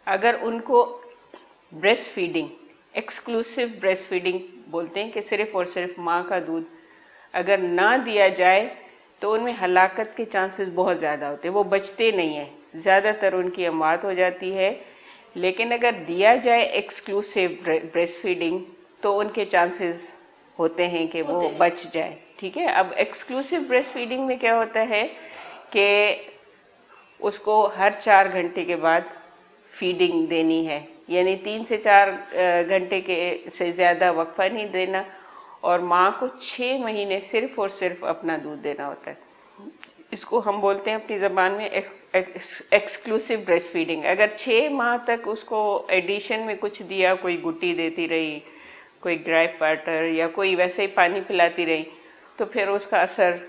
अगर उनको breast feeding, exclusive breast feeding बोलते हैं कि सिर्फ और सिर्फ माँ का दूध अगर ना दिया जाए तो उनमें हलाकत के चांसेस बहुत ज़्यादा होते हैं, वो बचते नहीं हैं, ज़्यादातर उनकी अमवात हो जाती है। लेकिन अगर दिया जाए एक्सक्लूसिव ब्रेस्ट फीडिंग तो उनके चांसेस होते हैं कि वो बच जाए। ठीक है, अब एक्सक्लूसिव ब्रेस्ट फीडिंग में क्या होता है कि उसको हर 4 घंटे के बाद फीडिंग देनी है, यानी 3 से 4 घंटे के से ज़्यादा वक्फा नहीं देना, और माँ को 6 महीने सिर्फ और सिर्फ अपना दूध देना होता है। इसको हम बोलते हैं अपनी ज़बान में एक्सक्लूसिव ब्रेस्ट फीडिंग। अगर 6 माह तक उसको एडिशन में कुछ दिया, कोई गुट्टी देती रही, कोई ड्राई वाटर या कोई वैसे ही पानी पिलाती रही, तो फिर उसका असर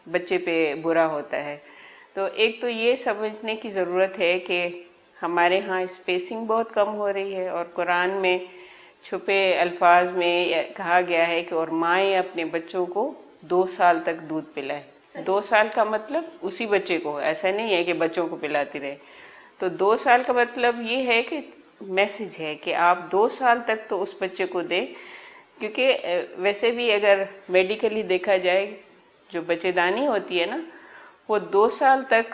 बच्चे पे बुरा होता है। तो एक तो ये समझने की ज़रूरत है कि हमारे यहाँ स्पेसिंग बहुत कम हो रही है, और कुरान में छुपे अल्फाज में कहा गया है कि और माएँ अपने बच्चों को 2 साल तक दूध पिलाएं। 2 साल का मतलब उसी बच्चे को, ऐसा नहीं है कि बच्चों को पिलाती रहे। तो 2 साल का मतलब ये है कि मैसेज है कि आप 2 साल तक तो उस बच्चे को दें, क्योंकि वैसे भी अगर मेडिकली देखा जाए जो बच्चेदानी होती है ना, वो 2 साल तक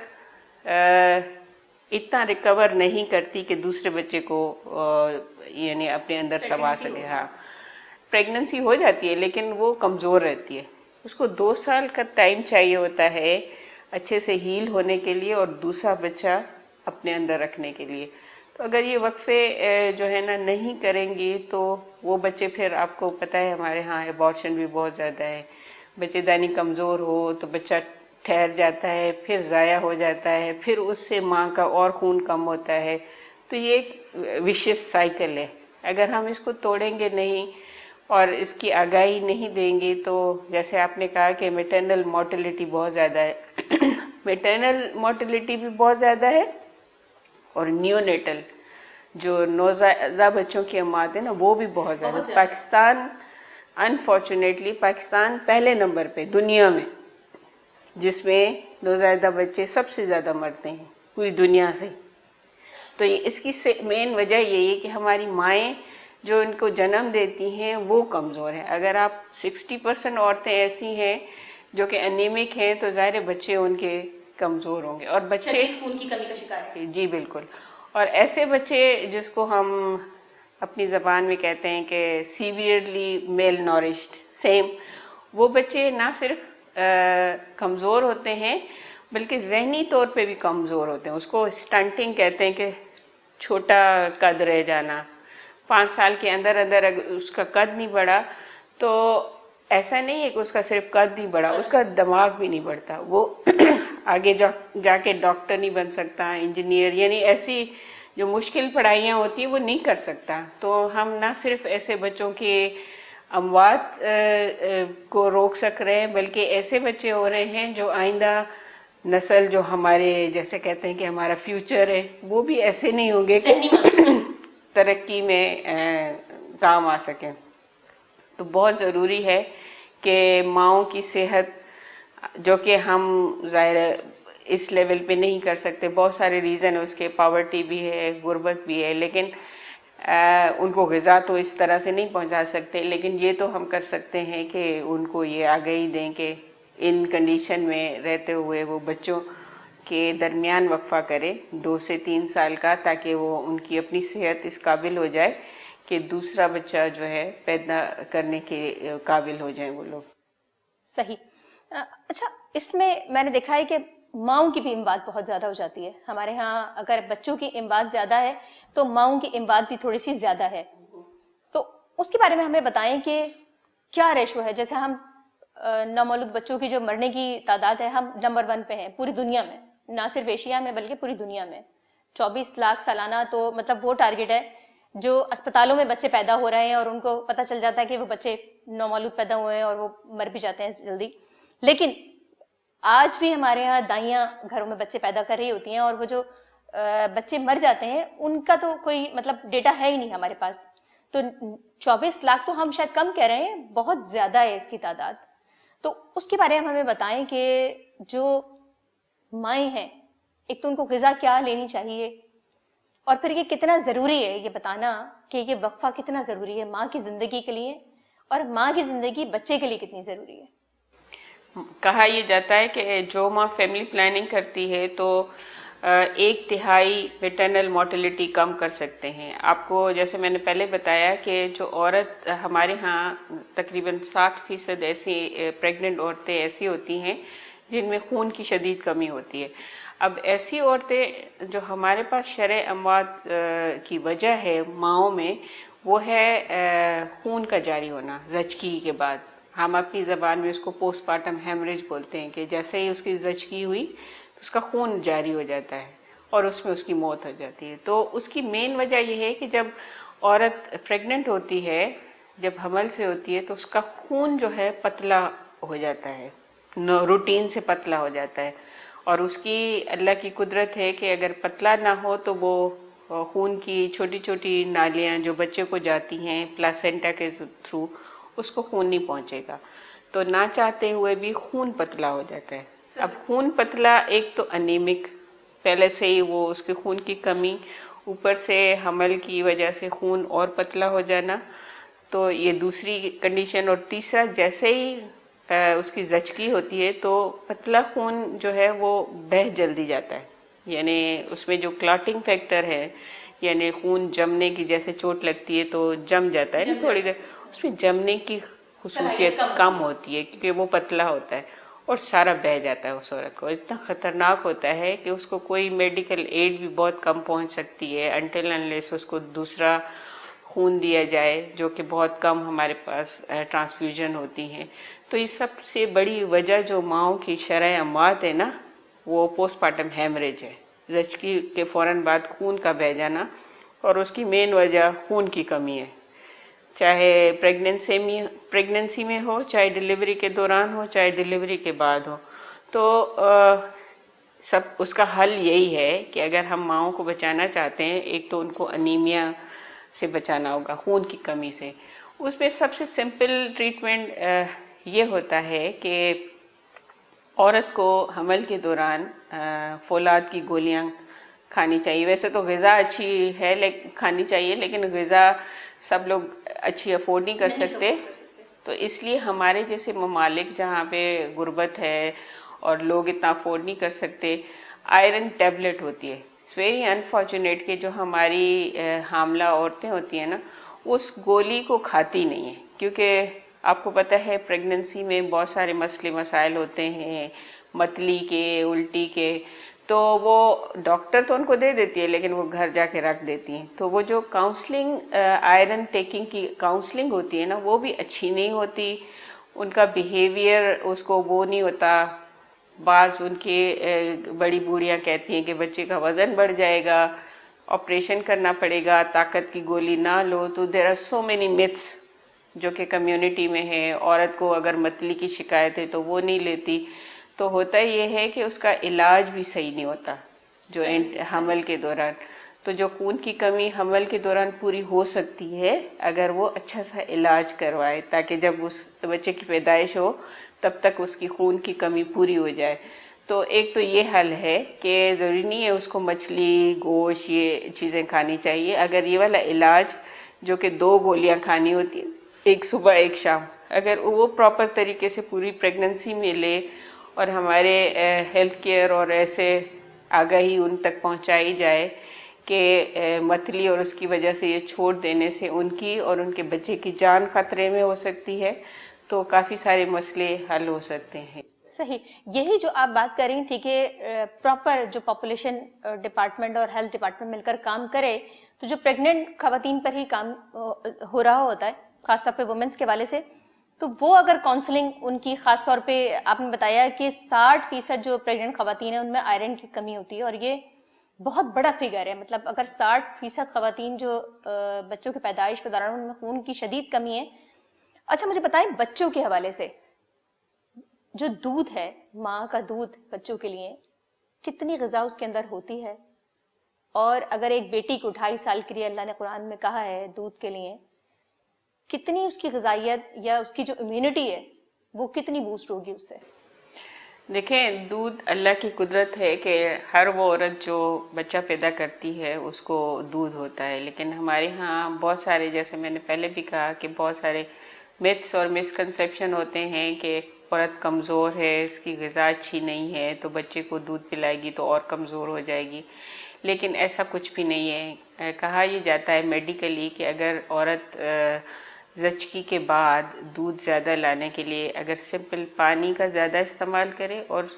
इतना रिकवर नहीं करती कि दूसरे बच्चे को यानी अपने अंदर समा सके। हाँ, प्रेगनेंसी हो जाती है लेकिन वो कमज़ोर रहती है, उसको 2 साल का टाइम चाहिए होता है अच्छे से हील होने के लिए और दूसरा बच्चा अपने अंदर रखने के लिए। तो अगर ये वक्फे जो है ना नहीं करेंगी तो वो बच्चे, फिर आपको पता है हमारे यहाँ एबॉर्शन भी बहुत ज़्यादा है, बच्चेदानी कमज़ोर हो तो बच्चा ठहर जाता है, फिर ज़ाया हो जाता है, फिर उससे माँ का और खून कम होता है, तो ये एक विशियस साइकिल है। अगर हम इसको तोड़ेंगे नहीं और इसकी आगाही नहीं देंगे तो जैसे आपने कहा कि मैटरनल मोर्टेलिटी बहुत ज़्यादा है मैटरनल मोर्टेलिटी भी बहुत ज़्यादा है और नियोनेटल जो नौज़ायदा बच्चों की अमात है ना वो भी बहुत ज़्यादा। पाकिस्तान, अनफॉर्चुनेटली पाकिस्तान पहले नंबर पे दुनिया में जिसमें नौज़ायदा बच्चे सबसे ज़्यादा मरते हैं पूरी दुनिया से। तो ये इसकी मेन वजह यही है कि हमारी माएँ जो इनको जन्म देती हैं वो कमज़ोर हैं। अगर आप 60% औरतें ऐसी हैं जो कि अनीमिक हैं तो ज़ाहिर बच्चे उनके कमज़ोर होंगे और बच्चे खून की कमी का शिकार है। जी बिल्कुल। और ऐसे बच्चे जिसको हम अपनी ज़बान में कहते हैं कि सीवियरली मेल नॉरिश्ड, सेम, वो बच्चे ना सिर्फ कमज़ोर होते हैं बल्कि जहनी तौर पे भी कमज़ोर होते हैं। उसको स्टंटिंग कहते हैं कि छोटा कद रह जाना। 5 साल के अंदर अंदर अगर उसका कद नहीं बढ़ा तो ऐसा नहीं है कि उसका सिर्फ कद नहीं बढ़ा, उसका दिमाग भी नहीं बढ़ता। वो आगे जाके डॉक्टर नहीं बन सकता, इंजीनियर, यानी ऐसी जो मुश्किल पढ़ाइयाँ होती हैं वो नहीं कर सकता। तो हम ना सिर्फ ऐसे बच्चों के अमवात को रोक सक रहे हैं बल्कि ऐसे बच्चे हो रहे हैं जो आइंदा नस्ल जो हमारे जैसे कहते हैं कि हमारा फ्यूचर है वो भी ऐसे नहीं होंगे कि तरक्की में काम आ सकें। तो बहुत ज़रूरी है कि माँओं की सेहत, जो कि हम ज़ाहिर इस लेवल पे नहीं कर सकते, बहुत सारे रीज़न है उसके, पावर्टी भी है, गुर्बत भी है, लेकिन उनको ग़िज़ा तो इस तरह से नहीं पहुंचा सकते। लेकिन ये तो हम कर सकते हैं कि उनको ये आगाही दें कि इन कंडीशन में रहते हुए वो बच्चों के दरमियान वक्फा करें 2 से 3 साल का, ताकि वो उनकी अपनी सेहत इस काबिल हो जाए कि दूसरा बच्चा जो है पैदा करने के काबिल हो जाए वो लोग। सही। अच्छा, इसमें मैंने देखा है कि माँओं की भी इमदाद बहुत ज़्यादा हो जाती है हमारे यहाँ। अगर बच्चों की इमदाद ज़्यादा है तो माँओं की इमदाद भी थोड़ी सी ज़्यादा है। तो उसके बारे में हमें बताएं कि क्या रेशो है। जैसे हम नवमौलूद बच्चों की जो मरने की तादाद है, हम नंबर 1 पे हैं पूरी दुनिया में, ना सिर्फ एशिया में बल्कि पूरी दुनिया में। 24 लाख सालाना, तो मतलब वो टारगेट है जो अस्पतालों में बच्चे पैदा हो रहे हैं और उनको पता चल जाता है कि वो बच्चे नवमौलूद पैदा हुए हैं और वो मर भी जाते हैं जल्दी। लेकिन आज भी हमारे यहाँ दाइयाँ घरों में बच्चे पैदा कर रही होती हैं और वो जो बच्चे मर जाते हैं उनका तो कोई मतलब डेटा है ही नहीं हमारे पास। तो 24 लाख तो हम शायद कम कह रहे हैं, बहुत ज़्यादा है इसकी तादाद। तो उसके बारे में हमें बताएं कि जो माएँ हैं, एक तो उनको ग़िज़ा क्या लेनी चाहिए और फिर ये कितना ज़रूरी है ये बताना कि ये वक्फा कितना ज़रूरी है माँ की ज़िंदगी के लिए और माँ की ज़िंदगी बच्चे के लिए कितनी ज़रूरी है। कहा यह जाता है कि जो माँ फैमिली प्लानिंग करती है तो 1/3 मैटरनल मोर्टेलिटी कम कर सकते हैं। आपको जैसे मैंने पहले बताया कि जो औरत हमारे यहाँ तकरीबन 60% ऐसी प्रेग्नेंट औरतें ऐसी होती हैं जिनमें खून की शदीद कमी होती है। अब ऐसी औरतें जो हमारे पास शरअ अमवात की वजह है माँओं में, वो है खून का जारी होना ज़चगी के बाद। हम अपनी ज़बान में उसको पोस्टमार्टम हेमरेज बोलते हैं कि जैसे ही उसकी ज़चगी हुई तो उसका खून जारी हो जाता है और उसमें उसकी मौत हो जाती है। तो उसकी मेन वजह यह है कि जब औरत प्रेग्नेंट होती है, जब हमल से होती है, तो उसका खून जो है पतला हो जाता है, रूटीन से पतला हो जाता है। और उसकी अल्लाह की कुदरत है कि अगर पतला ना हो तो वो खून की छोटी छोटी नालियाँ जो बच्चे को जाती हैं प्लासेंटा के थ्रू, उसको खून नहीं पहुँचेगा, तो ना चाहते हुए भी खून पतला हो जाता है। अब खून पतला, एक तो अनीमिक, पहले से ही वो उसके खून की कमी, ऊपर से हमल की वजह से खून और पतला हो जाना, तो ये दूसरी कंडीशन। और तीसरा, जैसे ही उसकी ज़चगी होती है तो पतला खून जो है वो बह जल्दी जाता है, यानी उसमें जो क्लॉटिंग फैक्टर है, यानी खून जमने की, जैसे चोट लगती है तो जम जाता है ना थोड़ी देर, उसमें जमने की खुसूसियत कम होती है क्योंकि वो पतला होता है और सारा बह जाता है उस औरत को। इतना ख़तरनाक होता है कि उसको कोई मेडिकल एड भी बहुत कम पहुंच सकती है अनटिल अनलेस उसको दूसरा खून दिया जाए, जो कि बहुत कम हमारे पास ट्रांसफ्यूजन होती हैं। तो इस सबसे बड़ी वजह जो माँओं की शरअ अमवात है ना, वो पोस्टमार्टम हेमरेज है। ज़चकी के फ़ौरन बाद खून का बह जाना, और उसकी मेन वजह खून की कमी है। चाहे प्रेगनेंसी में हो, चाहे डिलीवरी के दौरान हो, चाहे डिलीवरी के बाद हो। तो सब उसका हल यही है कि अगर हम माओं को बचाना चाहते हैं, एक तो उनको अनीमिया से बचाना होगा, खून की कमी से। उसमें सबसे सिंपल ट्रीटमेंट ये होता है कि औरत को हमल के दौरान फौलाद की गोलियां खानी चाहिए। वैसे तो ग़िज़ा अच्छी है खानी चाहिए, लेकिन ग़िज़ा सब लोग अच्छी अफोर्ड नहीं कर सकते। तो इसलिए हमारे जैसे ममालिक जहाँ पे गुर्बत है और लोग इतना अफोर्ड नहीं कर सकते, आयरन टैबलेट होती है। इट्स वेरी अनफॉर्चुनेट कि जो हमारी हामला औरतें होती हैं ना, उस गोली को खाती नहीं है, क्योंकि आपको पता है प्रेगनेंसी में बहुत सारे मसले मसाइल होते हैं, मतली के, उल्टी के। तो वो डॉक्टर तो उनको दे देती है, लेकिन वो घर जाके रख देती हैं। तो वो जो काउंसलिंग, आयरन टेकिंग की काउंसलिंग होती है ना, वो भी अच्छी नहीं होती। उनका बिहेवियर उसको वो नहीं होता। बाज उनके बड़ी बूढ़ियाँ कहती हैं कि बच्चे का वज़न बढ़ जाएगा, ऑपरेशन करना पड़ेगा, ताकत की गोली ना लो। तो there are so many myths जो कि कम्युनिटी में है। औरत को अगर मतली की शिकायत है तो वो नहीं लेती। तो होता ये है कि उसका इलाज भी सही नहीं होता जो हमल के दौरान। तो जो खून की कमी हमल के दौरान पूरी हो सकती है अगर वो अच्छा सा इलाज करवाए, ताकि जब उस बच्चे की पैदाइश हो तब तक उसकी खून की कमी पूरी हो जाए। तो एक तो ये हल है कि ज़रूरी नहीं है उसको मछली, गोश्त, ये चीज़ें खानी चाहिए। अगर ये वाला इलाज जो कि 2 गोलियां खानी होती है, एक सुबह एक शाम, अगर वो प्रॉपर तरीके से पूरी प्रेगनेंसी में ले और हमारे हेल्थ केयर और ऐसे आगाही उन तक पहुंचाई जाए कि मतली और उसकी वजह से ये छोड़ देने से उनकी और उनके बच्चे की जान खतरे में हो सकती है, तो काफ़ी सारे मसले हल हो सकते हैं। सही, यही जो आप बात कर रही थी कि प्रॉपर जो पॉपुलेशन डिपार्टमेंट और हेल्थ डिपार्टमेंट मिलकर काम करे, तो जो प्रेग्नेंट खवातीन पर ही काम हो रहा होता है, खासतौर पे वुमेन्स के वाले से, तो वो अगर काउंसलिंग उनकी, खास तौर पे आपने बताया कि 60% जो प्रेग्नेंट खवातीन है उनमें आयरन की कमी होती है, और ये बहुत बड़ा फिगर है। मतलब अगर 60% खवातीन जो बच्चों की पैदाइश के दौरान उनमें खून की शदीद कमी है। अच्छा, मुझे बताएं बच्चों के हवाले से, जो दूध है, माँ का दूध बच्चों के लिए, कितनी ग़िज़ा उसके अंदर होती है? और अगर एक बेटी को 2.5 साल के लिए अल्लाह ने कुरान में कहा है दूध के लिए, कितनी उसकी ग़िज़ाइयत या उसकी जो इम्यूनिटी है वो कितनी बूस्ट होगी उससे? देखें, दूध अल्लाह की कुदरत है कि हर वो औरत जो बच्चा पैदा करती है उसको दूध होता है। लेकिन हमारे यहाँ बहुत सारे, जैसे मैंने पहले भी कहा कि बहुत सारे मिथ्स और मिसकंसेप्शन होते हैं कि औरत कमज़ोर है, इसकी ग़िज़ा अच्छी नहीं है, तो बच्चे को दूध पिलाएगी तो और कमज़ोर हो जाएगी। लेकिन ऐसा कुछ भी नहीं है। कहा यह जाता है मेडिकली कि अगर औरत ज़चकी के बाद दूध ज़्यादा लाने के लिए अगर सिंपल पानी का ज़्यादा इस्तेमाल करे और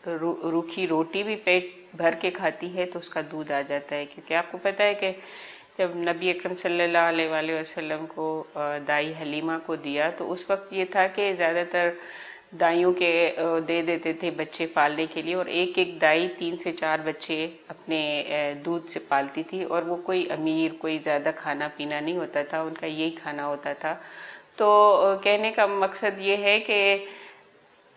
रूखी रोटी भी पेट भर के खाती है तो उसका दूध आ जाता है। क्योंकि आपको पता है कि जब नबी अकरम सल्लल्लाहु अलैहि वसल्लम को दाई हलीमा को दिया तो उस वक्त ये था कि ज़्यादातर दाइयों के दे देते थे बच्चे पालने के लिए, और एक एक दाई 3 से 4 बच्चे अपने दूध से पालती थी। और वो कोई अमीर, कोई ज़्यादा खाना पीना नहीं होता था, उनका यही खाना होता था। तो कहने का मकसद ये है कि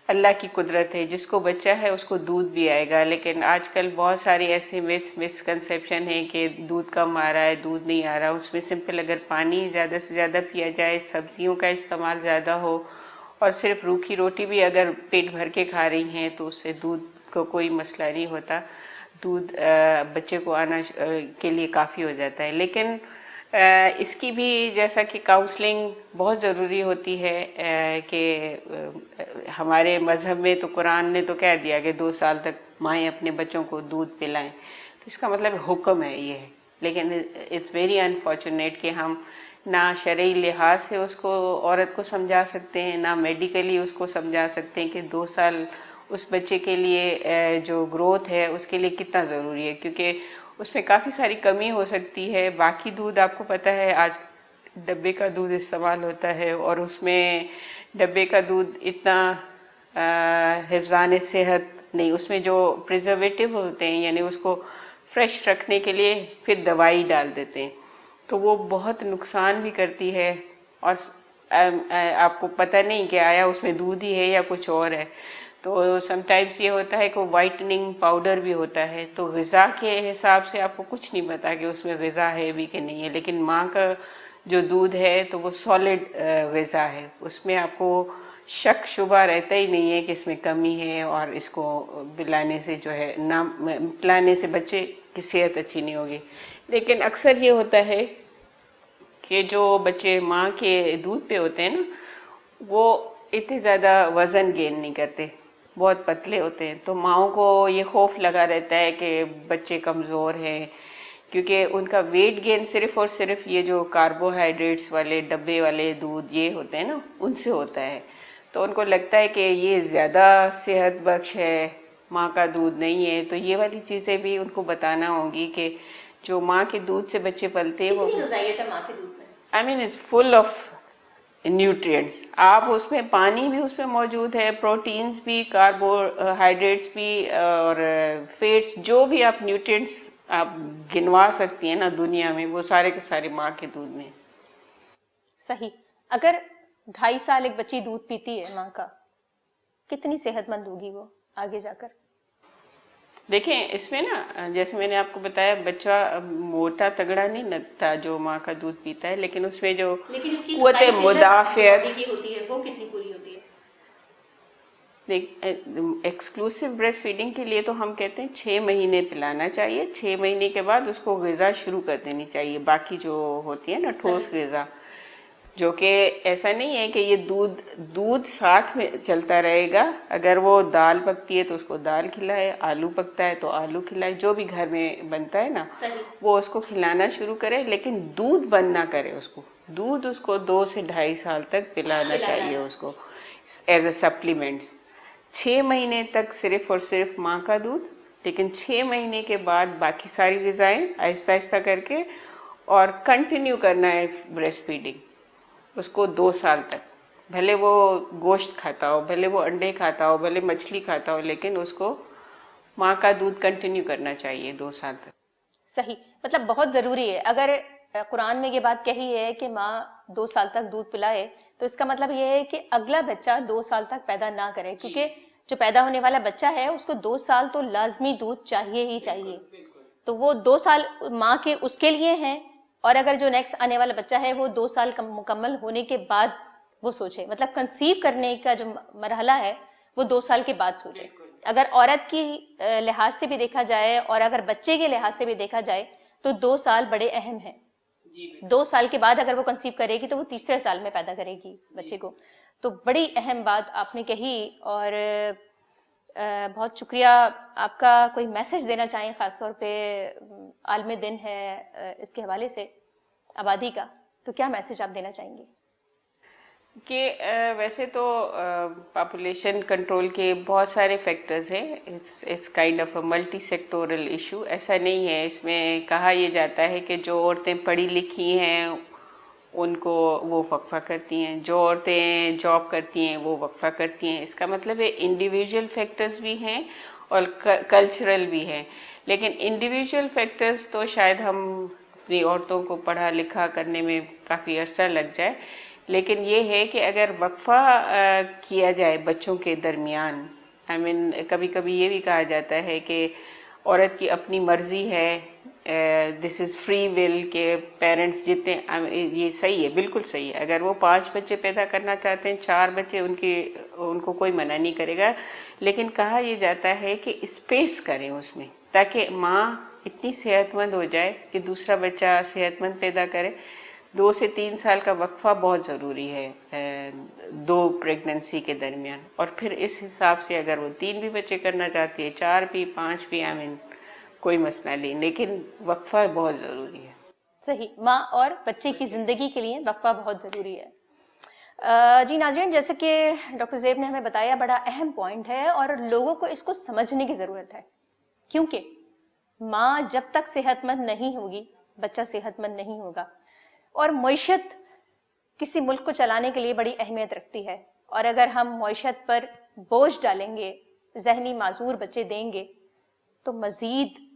अल्लाह की कुदरत है, जिसको बच्चा है उसको दूध भी आएगा। लेकिन आजकल बहुत सारी ऐसे मिसकंसेप्शन है कि दूध कम आ रहा है, दूध नहीं आ रहा। उसमें सिंपल अगर पानी ज़्यादा से ज़्यादा पिया जाए, सब्जियों का इस्तेमाल ज़्यादा हो और सिर्फ रूखी रोटी भी अगर पेट भर के खा रही हैं तो उससे दूध को कोई मसला नहीं होता। दूध बच्चे को आना के लिए काफ़ी हो जाता है। लेकिन इसकी भी जैसा कि काउंसलिंग बहुत ज़रूरी होती है कि हमारे मज़हब में तो कुरान ने तो कह दिया कि 2 साल तक माएँ अपने बच्चों को दूध पिलाएं, तो इसका मतलब हुक्म है ये। लेकिन इट्स वेरी अनफॉर्चुनेट कि हम ना शरई लिहाज से उसको, औरत को समझा सकते हैं, ना मेडिकली उसको समझा सकते हैं कि 2 साल उस बच्चे के लिए जो ग्रोथ है उसके लिए कितना ज़रूरी है, क्योंकि उसमें काफ़ी सारी कमी हो सकती है। बाकी दूध आपको पता है आज डब्बे का दूध इस्तेमाल होता है और उसमें डब्बे का दूध इतना हिफ्ज़ान सेहत नहीं, उसमें जो प्रिजर्वेटिव होते हैं यानी उसको फ्रेश रखने के लिए फिर दवाई डाल देते हैं, तो वो बहुत नुकसान भी करती है। और आपको पता नहीं कि आया उसमें दूध ही है या कुछ और है। तो समटाइम्स ये होता है कि वाइटनिंग पाउडर भी होता है, तो ग़िज़ा के हिसाब से आपको कुछ नहीं पता कि उसमें ग़िज़ा है भी कि नहीं है। लेकिन माँ का जो दूध है तो वो सॉलिड ग़िज़ा है, उसमें आपको शक शुबा रहता ही नहीं है कि इसमें कमी है, और इसको पिलाने से जो है ना, पिलाने से बच्चे की सेहत अच्छी नहीं होगी। लेकिन अक्सर ये होता है कि जो बच्चे माँ के दूध पे होते हैं ना, वो इतने ज़्यादा वज़न गेन नहीं करते, बहुत पतले होते हैं। तो माँओं को ये खौफ लगा रहता है कि बच्चे कमज़ोर हैं, क्योंकि उनका वेट गेन सिर्फ और सिर्फ ये जो कार्बोहाइड्रेट्स वाले डब्बे वाले दूध ये होते हैं ना, उनसे होता है। तो उनको लगता है कि ये ज़्यादा सेहत बख्श है, माँ का दूध नहीं है। तो ये वाली चीज़ें भी उनको बताना होगी कि जो माँ के दूध से बच्चे पलते हैं वो ग़िज़ाइयत है माँ के दूध में। I mean it's full of nutrients. आप उसमें पानी भी उसमें मौजूद है, प्रोटीन्स भी, कार्बोहाइड्रेट्स भी, और फैट्स, जो भी आप न्यूट्रिएंट्स आप गिनवा सकती हैं ना दुनिया में, वो सारे के सारे माँ के दूध में। सही। अगर 2.5 साल एक बच्ची दूध पीती है माँ का, कितनी सेहतमंद होगी वो आगे जाकर? देखें, इसमें ना जैसे मैंने आपको बताया, बच्चा मोटा तगड़ा नहीं लगता जो माँ का दूध पीता है, लेकिन उसमें जो कुव्वत मुदाफ़ियत होती है वो कितनी पूरी होती है? देख, एक्सक्लूसिव ब्रेस्ट फीडिंग के लिए तो हम कहते हैं 6 महीने पिलाना चाहिए। 6 महीने के बाद उसको ग़िज़ा शुरू कर देनी चाहिए, बाकी जो होती है ना ठोस ग़िज़ा, जो कि ऐसा नहीं है कि ये दूध साथ में चलता रहेगा। अगर वो दाल पकती है तो उसको दाल खिलाए, आलू पकता है तो आलू खिलाए, जो भी घर में बनता है ना वो उसको खिलाना शुरू करे, लेकिन दूध बंद ना करे उसको। दूध उसको 2 से 2.5 साल तक पिलाना चाहिए उसको एज अ सप्लीमेंट। 6 महीने तक सिर्फ और सिर्फ माँ का दूध, लेकिन 6 महीने के बाद बाकी सारी ग़िज़ाएँ आहिस्ता आहिस्ता करके, और कंटिन्यू करना है ब्रेस्ट फीडिंग उसको 2 साल तक। भले वो गोश्त खाता हो, भले वो अंडे खाता हो, भले मछली खाता हो, लेकिन उसको माँ का दूध कंटिन्यू करना चाहिए 2 साल तक। सही, मतलब बहुत ज़रूरी है। अगर कुरान में ये बात कही है कि माँ 2 साल तक दूध पिलाए, तो इसका मतलब ये है कि अगला बच्चा 2 साल तक पैदा ना करे, क्योंकि जो पैदा होने वाला बच्चा है उसको 2 साल तो लाजमी दूध चाहिए ही चाहिए। तो वो 2 साल माँ के उसके लिए हैं, और अगर जो नेक्स्ट आने वाला बच्चा है वो 2 साल मुकम्मल होने के बाद वो सोचे, मतलब कंसीव करने का जो मरहला है वो 2 साल के बाद सोचे। अगर औरत की लिहाज से भी देखा जाए और अगर बच्चे के लिहाज से भी देखा जाए तो 2 साल बड़े अहम हैं। 2 साल के बाद अगर वो कंसीव करेगी तो वो तीसरे साल में पैदा करेगी बच्चे को। तो बड़ी अहम बात आपने कही, और बहुत शुक्रिया आपका। कोई मैसेज देना चाहें, ख़ासतौर पे आलमी दिन है इसके हवाले से आबादी का, तो क्या मैसेज आप देना चाहेंगे? कि वैसे तो पॉपुलेशन कंट्रोल के बहुत सारे फैक्टर्स हैं। It's kind of a multi sectoral issue. ऐसा नहीं है, इसमें कहा यह जाता है कि जो औरतें पढ़ी लिखी हैं उनको वो वक्फा करती हैं, जो औरतें जॉब करती हैं वो वक्फा करती हैं। इसका मतलब है इंडिविजुअल फैक्टर्स भी हैं और कल्चरल भी हैं। लेकिन इंडिविजुअल फैक्टर्स तो शायद हम अपनी औरतों को पढ़ा लिखा करने में काफ़ी अरसा लग जाए, लेकिन ये है कि अगर वक्फा किया जाए बच्चों के दरमियान, आई मीन कभी कभी ये भी कहा जाता है कि औरत की अपनी मर्जी है, दिस इज़ फ्री विल, के पेरेंट्स जितने, ये सही है, बिल्कुल सही है। अगर वो 5 बच्चे पैदा करना चाहते हैं, 4 बच्चे, उनको कोई मना नहीं करेगा। लेकिन कहा यह जाता है कि स्पेस करें उसमें, ताकि माँ इतनी सेहतमंद हो जाए कि दूसरा बच्चा सेहतमंद पैदा करे। 2 से 3 साल का वक्फा बहुत ज़रूरी है 2 प्रेगनेंसी के दरमियान। और फिर इस हिसाब से अगर वो 3 भी बच्चे करना चाहती है, 4 भी, 5 भी, आई मीन कोई मसला नहीं, लेकिन वक्फा बहुत ज़रूरी है। सही, माँ और बच्चे की ज़िंदगी के लिए वक्फा बहुत ज़रूरी है। जी नाज़रीन, जैसे कि डॉक्टर ज़ेब ने हमें बताया, बड़ा अहम पॉइंट है और लोगों को इसको समझने की ज़रूरत है, क्योंकि माँ जब तक सेहतमंद नहीं होगी बच्चा सेहतमंद नहीं होगा। और मईशत किसी मुल्क को चलाने के लिए बड़ी अहमियत रखती है, और अगर हम मईशत पर बोझ डालेंगे, जहनी माजूर बच्चे देंगे, तो मज़ीद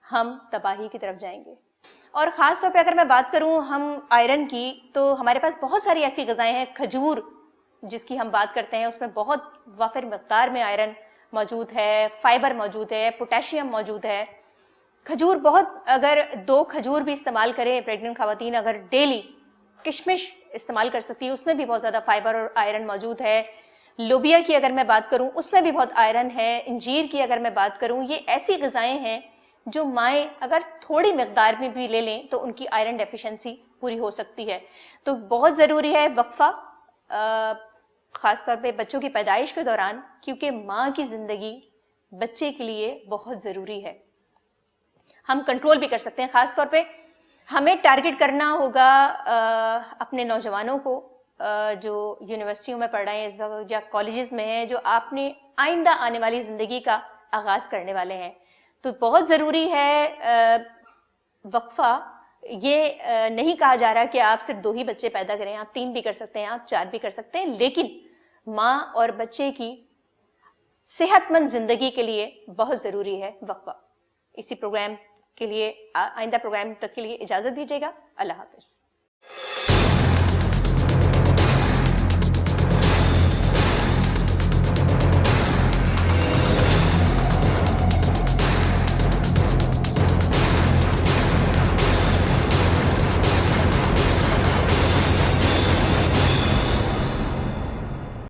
हम तबाही की तरफ जाएंगे। और ख़ास तौर पे अगर मैं बात करूं हम आयरन की, तो हमारे पास बहुत सारी ऐसी ग़िज़ाएँ हैं। खजूर जिसकी हम बात करते हैं, उसमें बहुत वाफिर मकदार में आयरन मौजूद है, फाइबर मौजूद है, पोटेशियम मौजूद है। खजूर बहुत, अगर 2 खजूर भी इस्तेमाल करें प्रेग्नेंट ख़वातीन, अगर डेली किशमिश इस्तेमाल कर सकती है, उसमें भी बहुत ज़्यादा फाइबर और आयरन मौजूद है। लोबिया की अगर मैं बात करूं, उसमें भी बहुत आयरन है। इंजीर की अगर मैं बात करूं, ये ऐसी ग़िज़ाएँ हैं जो माएँ अगर थोड़ी मकदार में भी ले लें तो उनकी आयरन डेफिशिएंसी पूरी हो सकती है। तो बहुत ज़रूरी है वक्फा, ख़ास तौर पे बच्चों की पैदाइश के दौरान, क्योंकि माँ की ज़िंदगी बच्चे के लिए बहुत ज़रूरी है। हम कंट्रोल भी कर सकते हैं। ख़ास तौर पे हमें टारगेट करना होगा अपने नौजवानों को जो यूनिवर्सिटियों में पढ़ रहे हैं इस वक्त या कॉलेजेस में हैं, जो आपने आइंदा आने वाली ज़िंदगी का आगाज़ करने वाले हैं। तो बहुत ज़रूरी है वक्फा। ये नहीं कहा जा रहा कि आप सिर्फ 2 ही बच्चे पैदा करें, आप 3 भी कर सकते हैं, आप 4 भी कर सकते हैं, लेकिन माँ और बच्चे की सेहतमंद ज़िंदगी के लिए बहुत ज़रूरी है वक्फा। इसी प्रोग्राम के लिए, आइंदा प्रोग्राम तक के लिए इजाज़त दीजिएगा। अल्लाह हाफ़िज़।